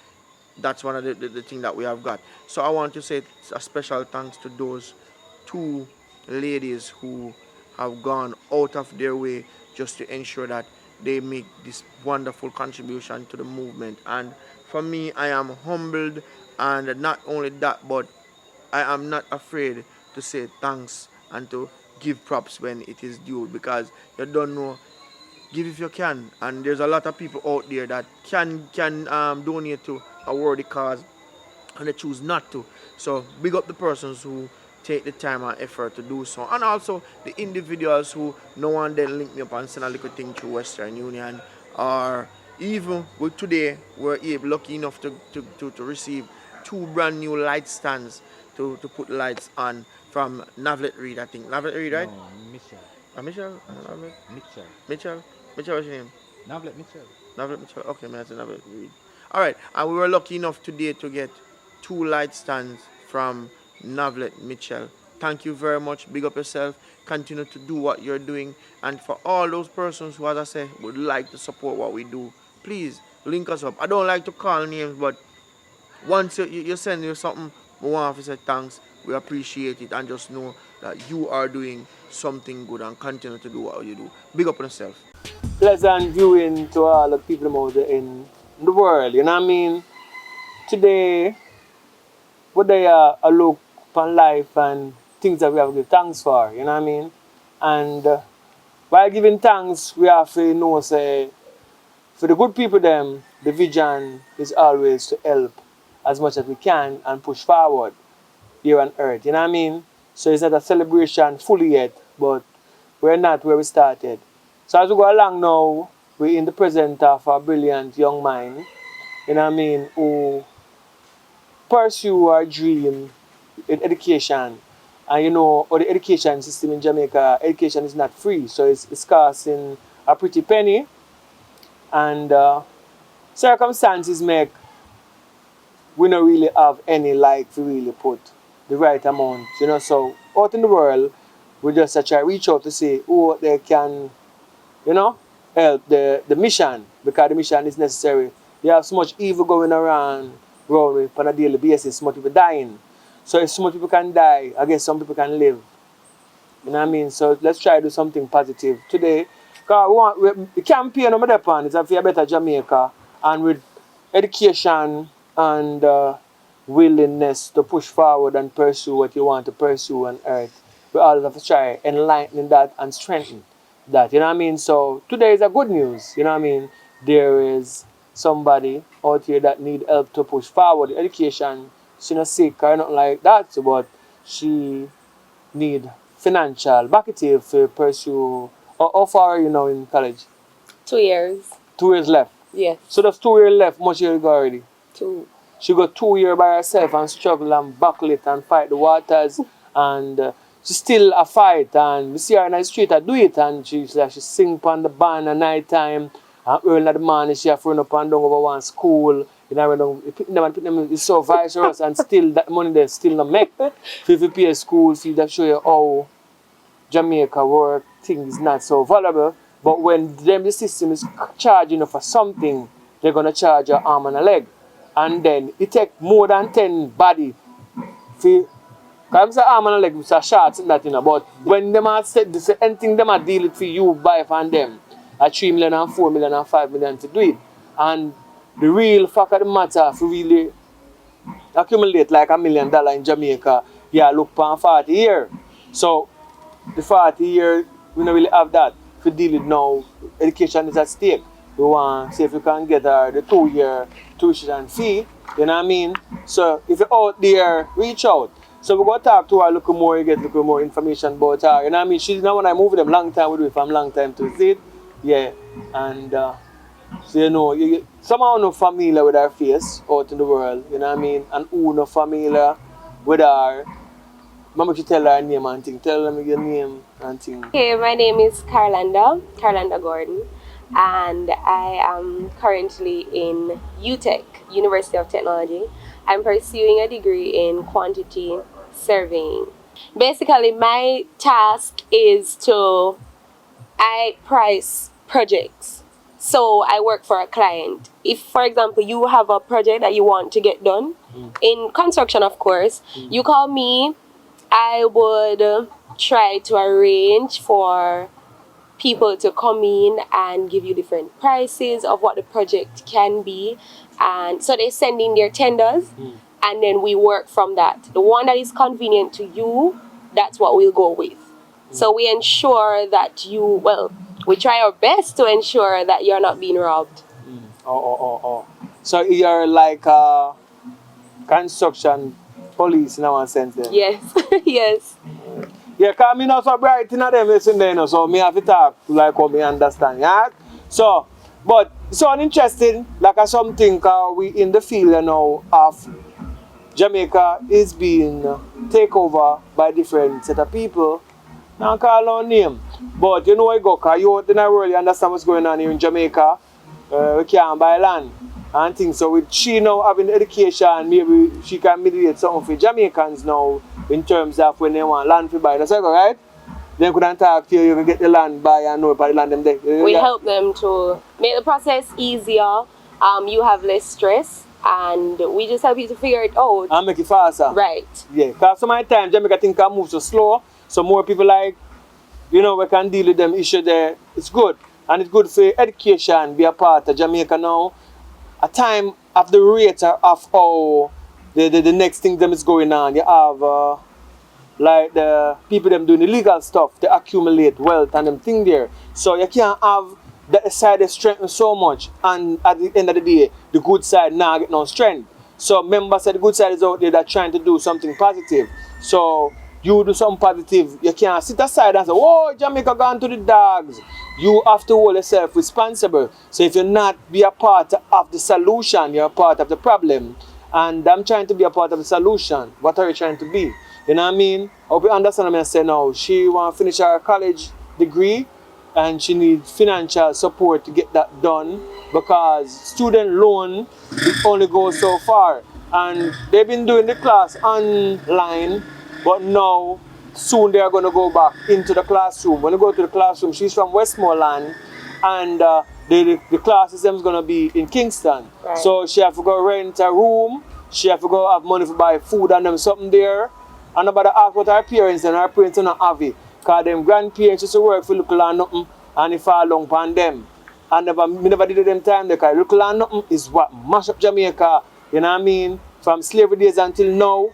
That's one of the things that we have got. So I want to say a special thanks to those two ladies who have gone out of their way just to ensure that they make this wonderful contribution to the movement. And for me, I am humbled, and not only that, but I am not afraid to say thanks and to give props when it is due, because you don't know, give if you can. And there's a lot of people out there that can donate to a worthy cause, and they choose not to. So big up the persons who take the time and effort to do so, and also the individuals who no one then link me up and send a little thing through Western Union, or even with today we're lucky enough to receive 2 brand new light stands to put lights on from Navlet Reed, I think. Navlet Reed, right? No, Michelle. Michelle? Mitchell. Mitchell? Mitchell, what's your name? Navlet Mitchell. Navlet Mitchell. Okay, man, that's Navlet Reed. Alright, and we were lucky enough today to get 2 light stands from Navlet Mitchell. Thank you very much. Big up yourself. Continue to do what you're doing. And for all those persons who, as I say, would like to support what we do, please link us up. I don't like to call names, but once you send you something, we want to say thanks. We appreciate it, and just know that you are doing something good and continue to do what you do. Big up on yourself. Pleasant viewing to all the people out there in the world, you know what I mean? Today, what they are a look upon life and things that we have to give thanks for, you know what I mean? And while giving thanks, we have to know, say, for the good people them, the vision is always to help as much as we can and push forward here on earth, you know what I mean? So it's not a celebration fully yet, but we're not where we started. So as we go along now, we're in the presence of a brilliant young mind, you know what I mean, who pursue our dream in education. And you know, or the education system in Jamaica, education is not free, so it's costing a pretty penny. And circumstances make we don't really have any like to really put the right amount, you know. So out in the world, we just try to reach out to see who they can, you know, help the mission, because the mission is necessary. You have so much evil going around on a daily basis, so much people dying. So if so much people can die, I guess some people can live. You know what I mean? So let's try to do something positive today. Because the campaign I'm on is for a better Jamaica, and with education and willingness to push forward and pursue what you want to pursue on earth, we all have to try enlightening that and strengthen that, you know what I mean? So today is a good news, you know what I mean? There is somebody out here that need help to push forward education. She's not sick or nothing like that, but she need financial backative to pursue. How far are you now in college? 2 years. 2 years left? Yes. So there's 2 years left. Much years ago already? 2. She got 2 years by herself and struggle and buckle it and fight the waters. And she's still a fight. And we see her in the street I do it. And she sing on the band at night time. And early in the morning she have run up and down over one school. You know, put them it's so viceroy, and still that money they still not make. If you pay school fee, that show you how Jamaica work, things not so valuable. But when the system is charging you for something, they're gonna charge your arm and a leg. And then it take more than 10 body. Because I'm saying arm and a leg, it's a short that, you know. But when them are said anything them are deal with for you buy from them, at 3 million and 4 million and 5 million to do it. And the real fact of the matter, if you really accumulate like $1 million in Jamaica, yeah, look for 40 years. So the 40 years, we don't really have that. If you deal with now, education is at stake. We want to see if you can get the 2-year tuition fee, you know what I mean? So if you're out there, reach out. So we're going to talk to her a little more, you get a little more information about her, you know what I mean? She's not when I move with them long time, we do it from long time to see it. Yeah, and so you know, somehow no familiar with her face out in the world, you know what I mean? And who no familiar with her. Mama, you tell her name and thing. Tell them your name and thing. Okay, my name is Carlanda Gordon, and I am currently in UTech, University of Technology. I'm pursuing a degree in quantity surveying. Basically, my task is I price projects. So I work for a client. If, for example, you have a project that you want to get done, in construction, of course, you call me, I would try to arrange for people to come in and give you different prices of what the project can be. And so they send in their tenders, and then we work from that. The one that is convenient to you, that's what we'll go with. So we ensure that we try our best to ensure that you're not being robbed. So you're like a construction police in one sense then? Yes, yes. Yeah, because I'm not so bright in them listen there, so me have to talk like how me understand, yeah? So, but it's so interesting, like something we in the field now of Jamaica is being taken over by different set of people. Now call our name. But you know what go, because you don't really understand what's going on here in Jamaica. We can't buy land and things. So with she now having education, maybe she can mediate something for Jamaicans now in terms of when they want land to buy. That's right? Then couldn't talk to you, you can get the land buy and know about the land them there. We help them to make the process easier. You have less stress, and we just help you to figure it out. And make it faster. Right. Yeah, because so many times Jamaica think can move so slow, so more people like, you know, we can deal with them issue there. It's good. And it's good for education, be a part of Jamaica now. A time of the rate of how the next thing them is going on. You have like the people them doing illegal stuff, they accumulate wealth and them thing there. So you can't have that side that strengthens so much, and at the end of the day, the good side now get no strength. So members of the good side is out there that trying to do something positive. So you do something positive, you can't sit aside and say, oh, Jamaica gone to the dogs. You have to hold yourself responsible. So if you're not be a part of the solution, you're a part of the problem. And I'm trying to be a part of the solution. What are you trying to be? You know what I mean? I hope you understand what I say now. She want to finish her college degree and she needs financial support to get that done because student loan it only goes so far. And they've been doing the class online, but now soon they are going to go back into the classroom. When you go to the classroom, she's from Westmoreland, and the class is going to be in Kingston. Right. So she have to go rent a room, she have to go have money to buy food and them something there. And nobody ask what her parents, and her parents don't have it. Because them grandparents used to work for local and nothing, and it fall long upon them. And me never did it them time, because local and nothing is what mash up Jamaica, you know what I mean? From slavery days until now,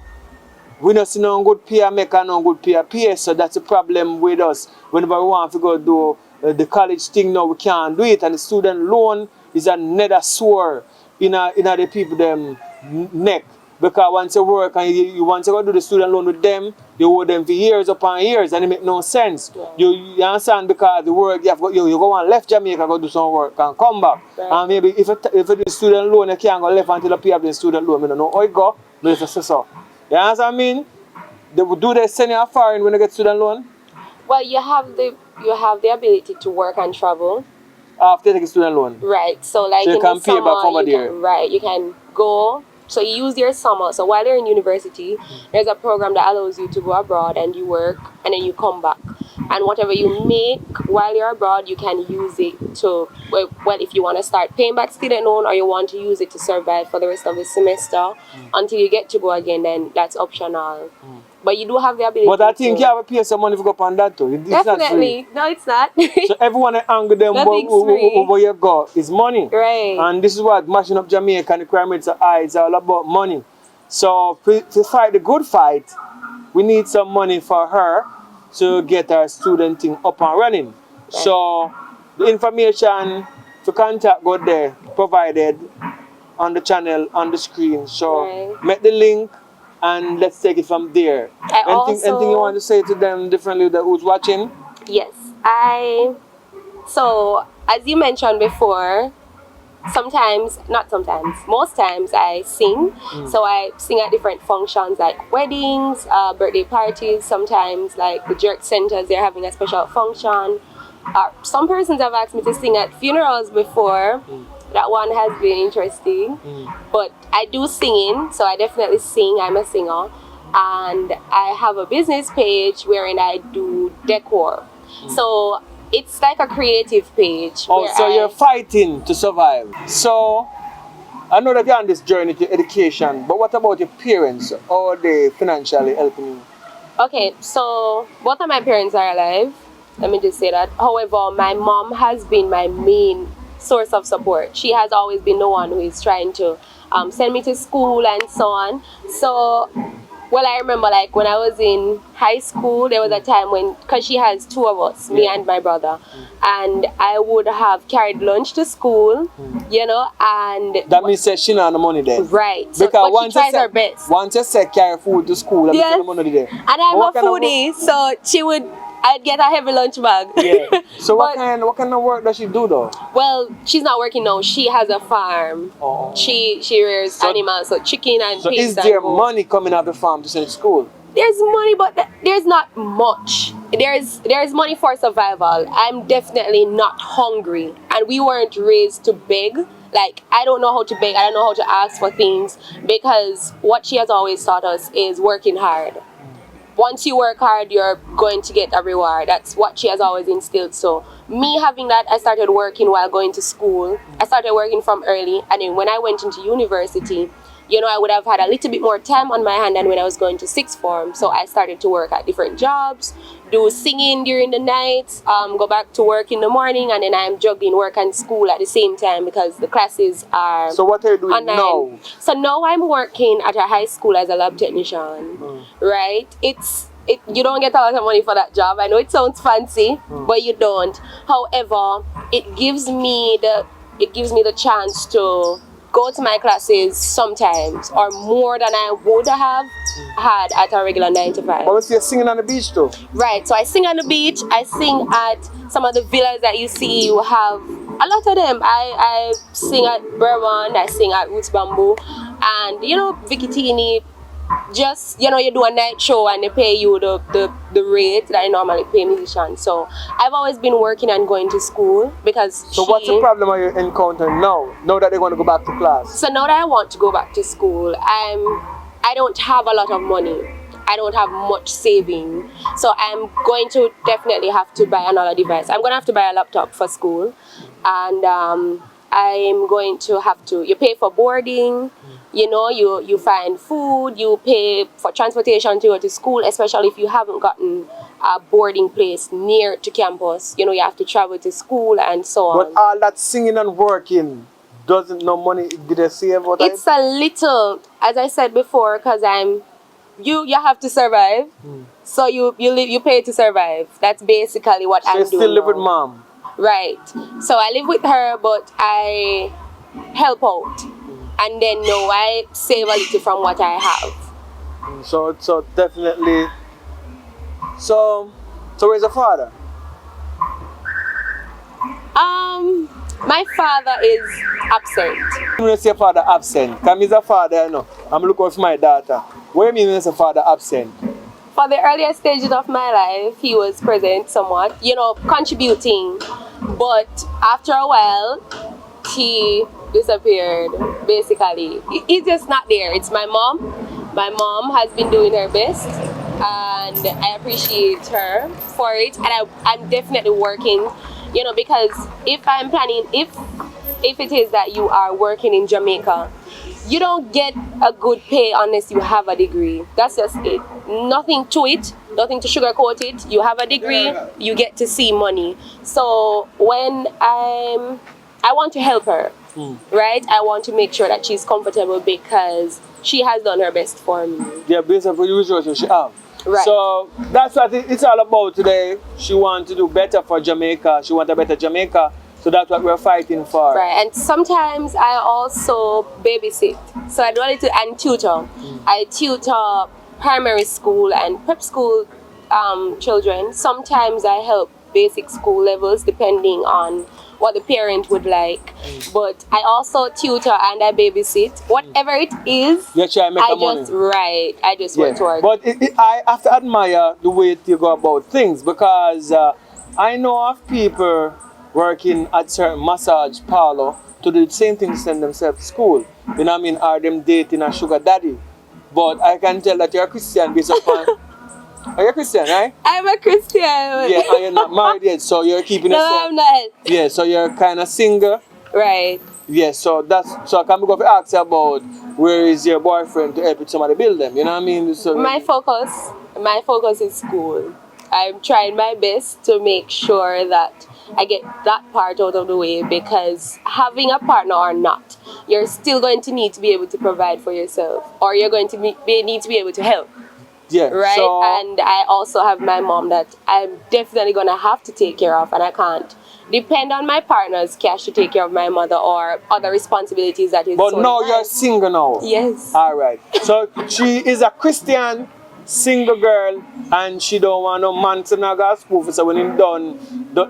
we don't see no good peer make and no good peer pay, so that's a problem with us. Whenever we want to go do the college thing now, we can't do it, and the student loan is another sore in the people them neck. Because once you work and you want to go do the student loan with them, you owe them for years upon years, and it make no sense. Yeah. You understand? Because the work you go and left Jamaica, go do some work and come back. Right. And maybe if you do student loan, you can't go left until you pay up the student loan. I don't know how you go, but it's a so. You understand what I mean? Do they send you a foreign when you get student loan? Well, you have the ability to work and travel. After you take a student loan? Right. So like so you in can the pay summer, back over there. Right. You can go. So you use your summer. So while you're in university, there's a program that allows you to go abroad and you work and then you come back. And whatever you make while you're abroad, you can use it to, well, if you want to start paying back student loan or you want to use it to survive for the rest of the semester until you get to go again, then that's optional. but you do have the ability. But I think you have to pay some money to go up on that too. It's definitely. Not free. No, it's not. So everyone angry them where you go is money. Right. And this is what mashing up Jamaica and the crime rates are high. It's all about money. So to fight the good fight, we need some money for her to get our student thing up and running. Right. So the information to contact go there provided on the channel, on the screen. So make the link and let's take it from there. Anything you want to say to them differently that who's watching? Yes. So as you mentioned before, most times I sing. So I sing at different functions like weddings, birthday parties, sometimes like the Jerk Centers, they're having a special function. Some persons have asked me to sing at funerals before. That one has been interesting. But I do singing, so I definitely sing. I'm a singer. And I have a business page wherein I do decor. So it's like a creative page. Oh, so you're fighting to survive. So I know that you're on this journey to education, but what about your parents? How are they financially helping you? Okay, so both of my parents are alive. Let me just say that. However, my mom has been my main source of support. She has always been the one who is trying to send me to school and so on. So, well, I remember like when I was in high school, there was a time when, because she has two of us, me and my brother, and I would have carried lunch to school, you know, and... That means that she not the money there. Right. So, because but she tries her best. Once you say carry food to school, that means the money there. And I'm a foodie, so I'd get a heavy lunch bag. Yeah. So what kind of work does she do though? Well, she's not working now. She has a farm. Oh. She rears animals, so chicken and pigs. So is there money coming out of the farm to send to school? There's money, but there's not much. There's money for survival. I'm definitely not hungry, and we weren't raised to beg. Like, I don't know how to beg. I don't know how to ask for things, because what she has always taught us is working hard. Once you work hard, you're going to get a reward. That's what she has always instilled. So me having that, I started working while going to school. I started working from early, and then when I went into university, you know, I would have had a little bit more time on my hand than when I was going to sixth form. So I started to work at different jobs, do singing during the night, go back to work in the morning, and then I'm juggling work and school at the same time because the classes are. So what are you doing now? So now I'm working at a high school as a lab technician, right? You don't get a lot of money for that job. I know it sounds fancy, but you don't. However, it gives me the chance to go to my classes sometimes, or more than I would have had at a regular 9 to 5. But you're singing on the beach too? Right, so I sing on the beach, I sing at some of the villas that you see. You have a lot of them. I sing at Bourbon, I sing at Roots Bamboo, and you know, Vicitini, just, you know, you do a night show and they pay you the rate that I normally pay musicians. So I've always been working and going to school because So what's the problem are you encountering now that they're going to go back to class? So now that I want to go back to school, I don't have a lot of money. I don't have much saving. So I'm going to definitely have to buy another device. I'm going to have to buy a laptop for school. And I'm going to have to, you pay for boarding, you know, you find food, you pay for transportation to go to school, especially if you haven't gotten a boarding place near to campus. You know, you have to travel to school and so on. But all that singing and working, doesn't no money, did they save? It's a little, as I said before, because you have to survive. So you pay to survive. That's basically what I'm doing. So you still live with mom? Right. So I live with her, but I help out. And then now I save a little from what I have. So definitely. So where's your father? My father is absent. When you say father absent, because he's a father, you know, I'm looking for my daughter. What do you mean when you say father absent? For the earlier stages of my life, he was present somewhat, you know, contributing. But after a while, he disappeared, basically. He's just not there. It's my mom. My mom has been doing her best, and I appreciate her for it. And I'm definitely working, you know, because if I'm planning, if it is that you are working in Jamaica, you don't get a good pay unless you have a degree. That's just it. Nothing to it, nothing to sugarcoat it. You have a degree, you get to see money. So when I want to help her, right? I want to make sure that she's comfortable because she has done her best for me. Yeah, based on the resources she have. Right. So that's what it's all about today. She wants to do better for Jamaica. She wants a better Jamaica. So that's what we're fighting for. Right, and sometimes I also babysit. So I do a little and tutor. I tutor primary school and prep school children. Sometimes I help basic school levels depending on what the parent would like. But I also tutor and I babysit. Whatever it is, You try to make money. I just work towards. But I have to admire the way you go about things because I know of people working at certain massage parlor to do the same thing to send themselves to school. You know what I mean? Are them dating a sugar daddy? But I can tell that you're a Christian based upon... Are you a Christian, right? I'm a Christian. Yeah, and you're not married yet, so you're keeping yourself... No, I'm not. Yeah, so you're kind of single. Right. Yeah, so I can go to ask you about where is your boyfriend to help with somebody build them, you know what I mean? So My focus is school. I'm trying my best to make sure that I get that part out of the way because having a partner or not, you're still going to need to be able to provide for yourself or you're going to need to be able to help. Yeah. Right? And I also have my mom that I'm definitely going to have to take care of and I can't depend on my partner's cash to take care of my mother or other responsibilities that is. But now you're single now? Yes. Alright. So she is a Christian single girl and she don't want no man to not go to school. So when him done,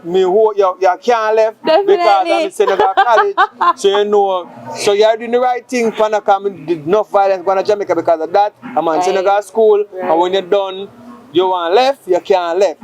you can't left Definitely. because I'm saying you go to college. So you know, so you're doing the right thing for not coming, did enough violence going to Jamaica because of that. A man saying you go to school and when you're done, you want left, you can't left.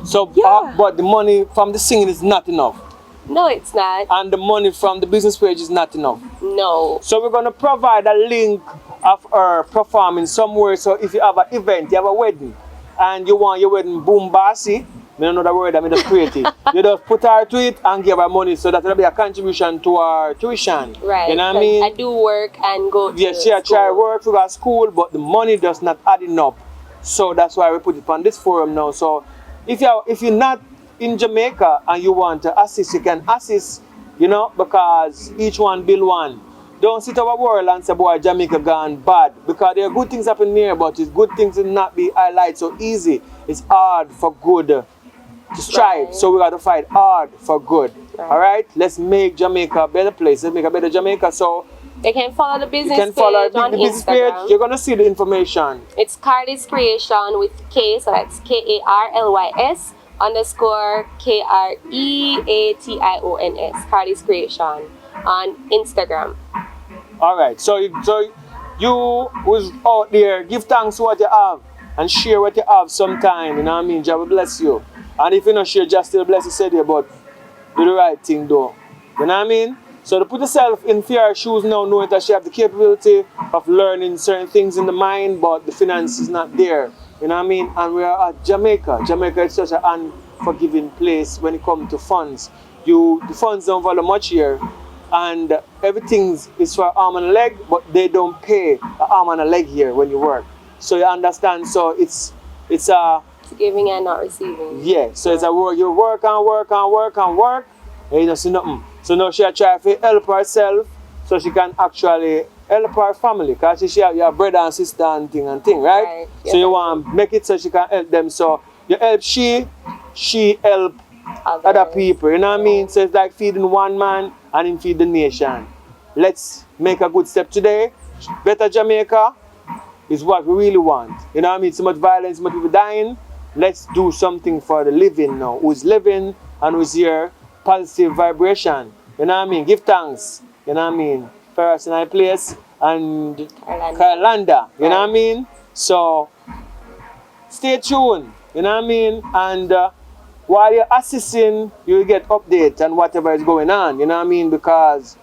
So, but the money from the singing is not enough. No, it's not. And the money from the business page is not enough. No. So we're going to provide a link of her performing somewhere. So if you have an event, you have a wedding, and you want your wedding boom bossy, I don't know the word, I just create it. You just put her to it and give her money so that will be a contribution to her tuition. Right. You know what I mean? I do work and go to Yes, she try work to go to school, but the money does not adding up. So that's why we put it on this forum now. So if you're not in Jamaica and you want to assist, you can assist, you know, because each one build one. Don't sit over world and say, boy, Jamaica gone bad. Because there are good things happening here, but it's good things to not be highlighted so easy. It's hard for good to strive. Right. So we got to fight hard for good. Right. All right? Let's make Jamaica a better place. Let's make a better Jamaica. So they can follow the business page on the business Instagram. Page. You're going to see the information. It's Carly's Creation with K, so that's KARLYS _KREATIONS. Carly's Creation on Instagram. Alright, so you who's out there, give thanks for what you have and share what you have sometime, you know what I mean? God will bless you. And if you not share, just still bless you, said you, but do the right thing though. You know what I mean? So to put yourself in fear shoes now, knowing that she have the capability of learning certain things in the mind, but the finance is not there. You know what I mean? And we are at Jamaica. Jamaica is such an unforgiving place when it comes to funds. The funds don't follow much here. And everything is for arm and a leg, but they don't pay an arm and a leg here when you work. So you understand? So it's a giving and not receiving. Yeah. So it's a work. You work and work and work and work, and you don't see nothing. So now she try to help herself, so she can actually help her family, cause she have your brother and sister and thing, right? So you want to make it so she can help them. So you help she help other people. You know what I mean? So it's like feeding one man and feed the nation. Let's make a good step today. Better Jamaica is what we really want. You know what I mean? So much violence, so much people dying. Let's do something for the living now. Who's living and who's here? Positive vibration. You know what I mean? Give thanks. You know what I mean? For us in our place and Carolanda. You know what I mean? So stay tuned. You know what I mean? And while you're assisting, you'll get updates on whatever is going on, you know what I mean? Because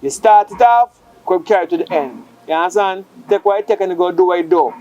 you start it off, could carry it to the end. You understand? Take what you take and you go do what you do.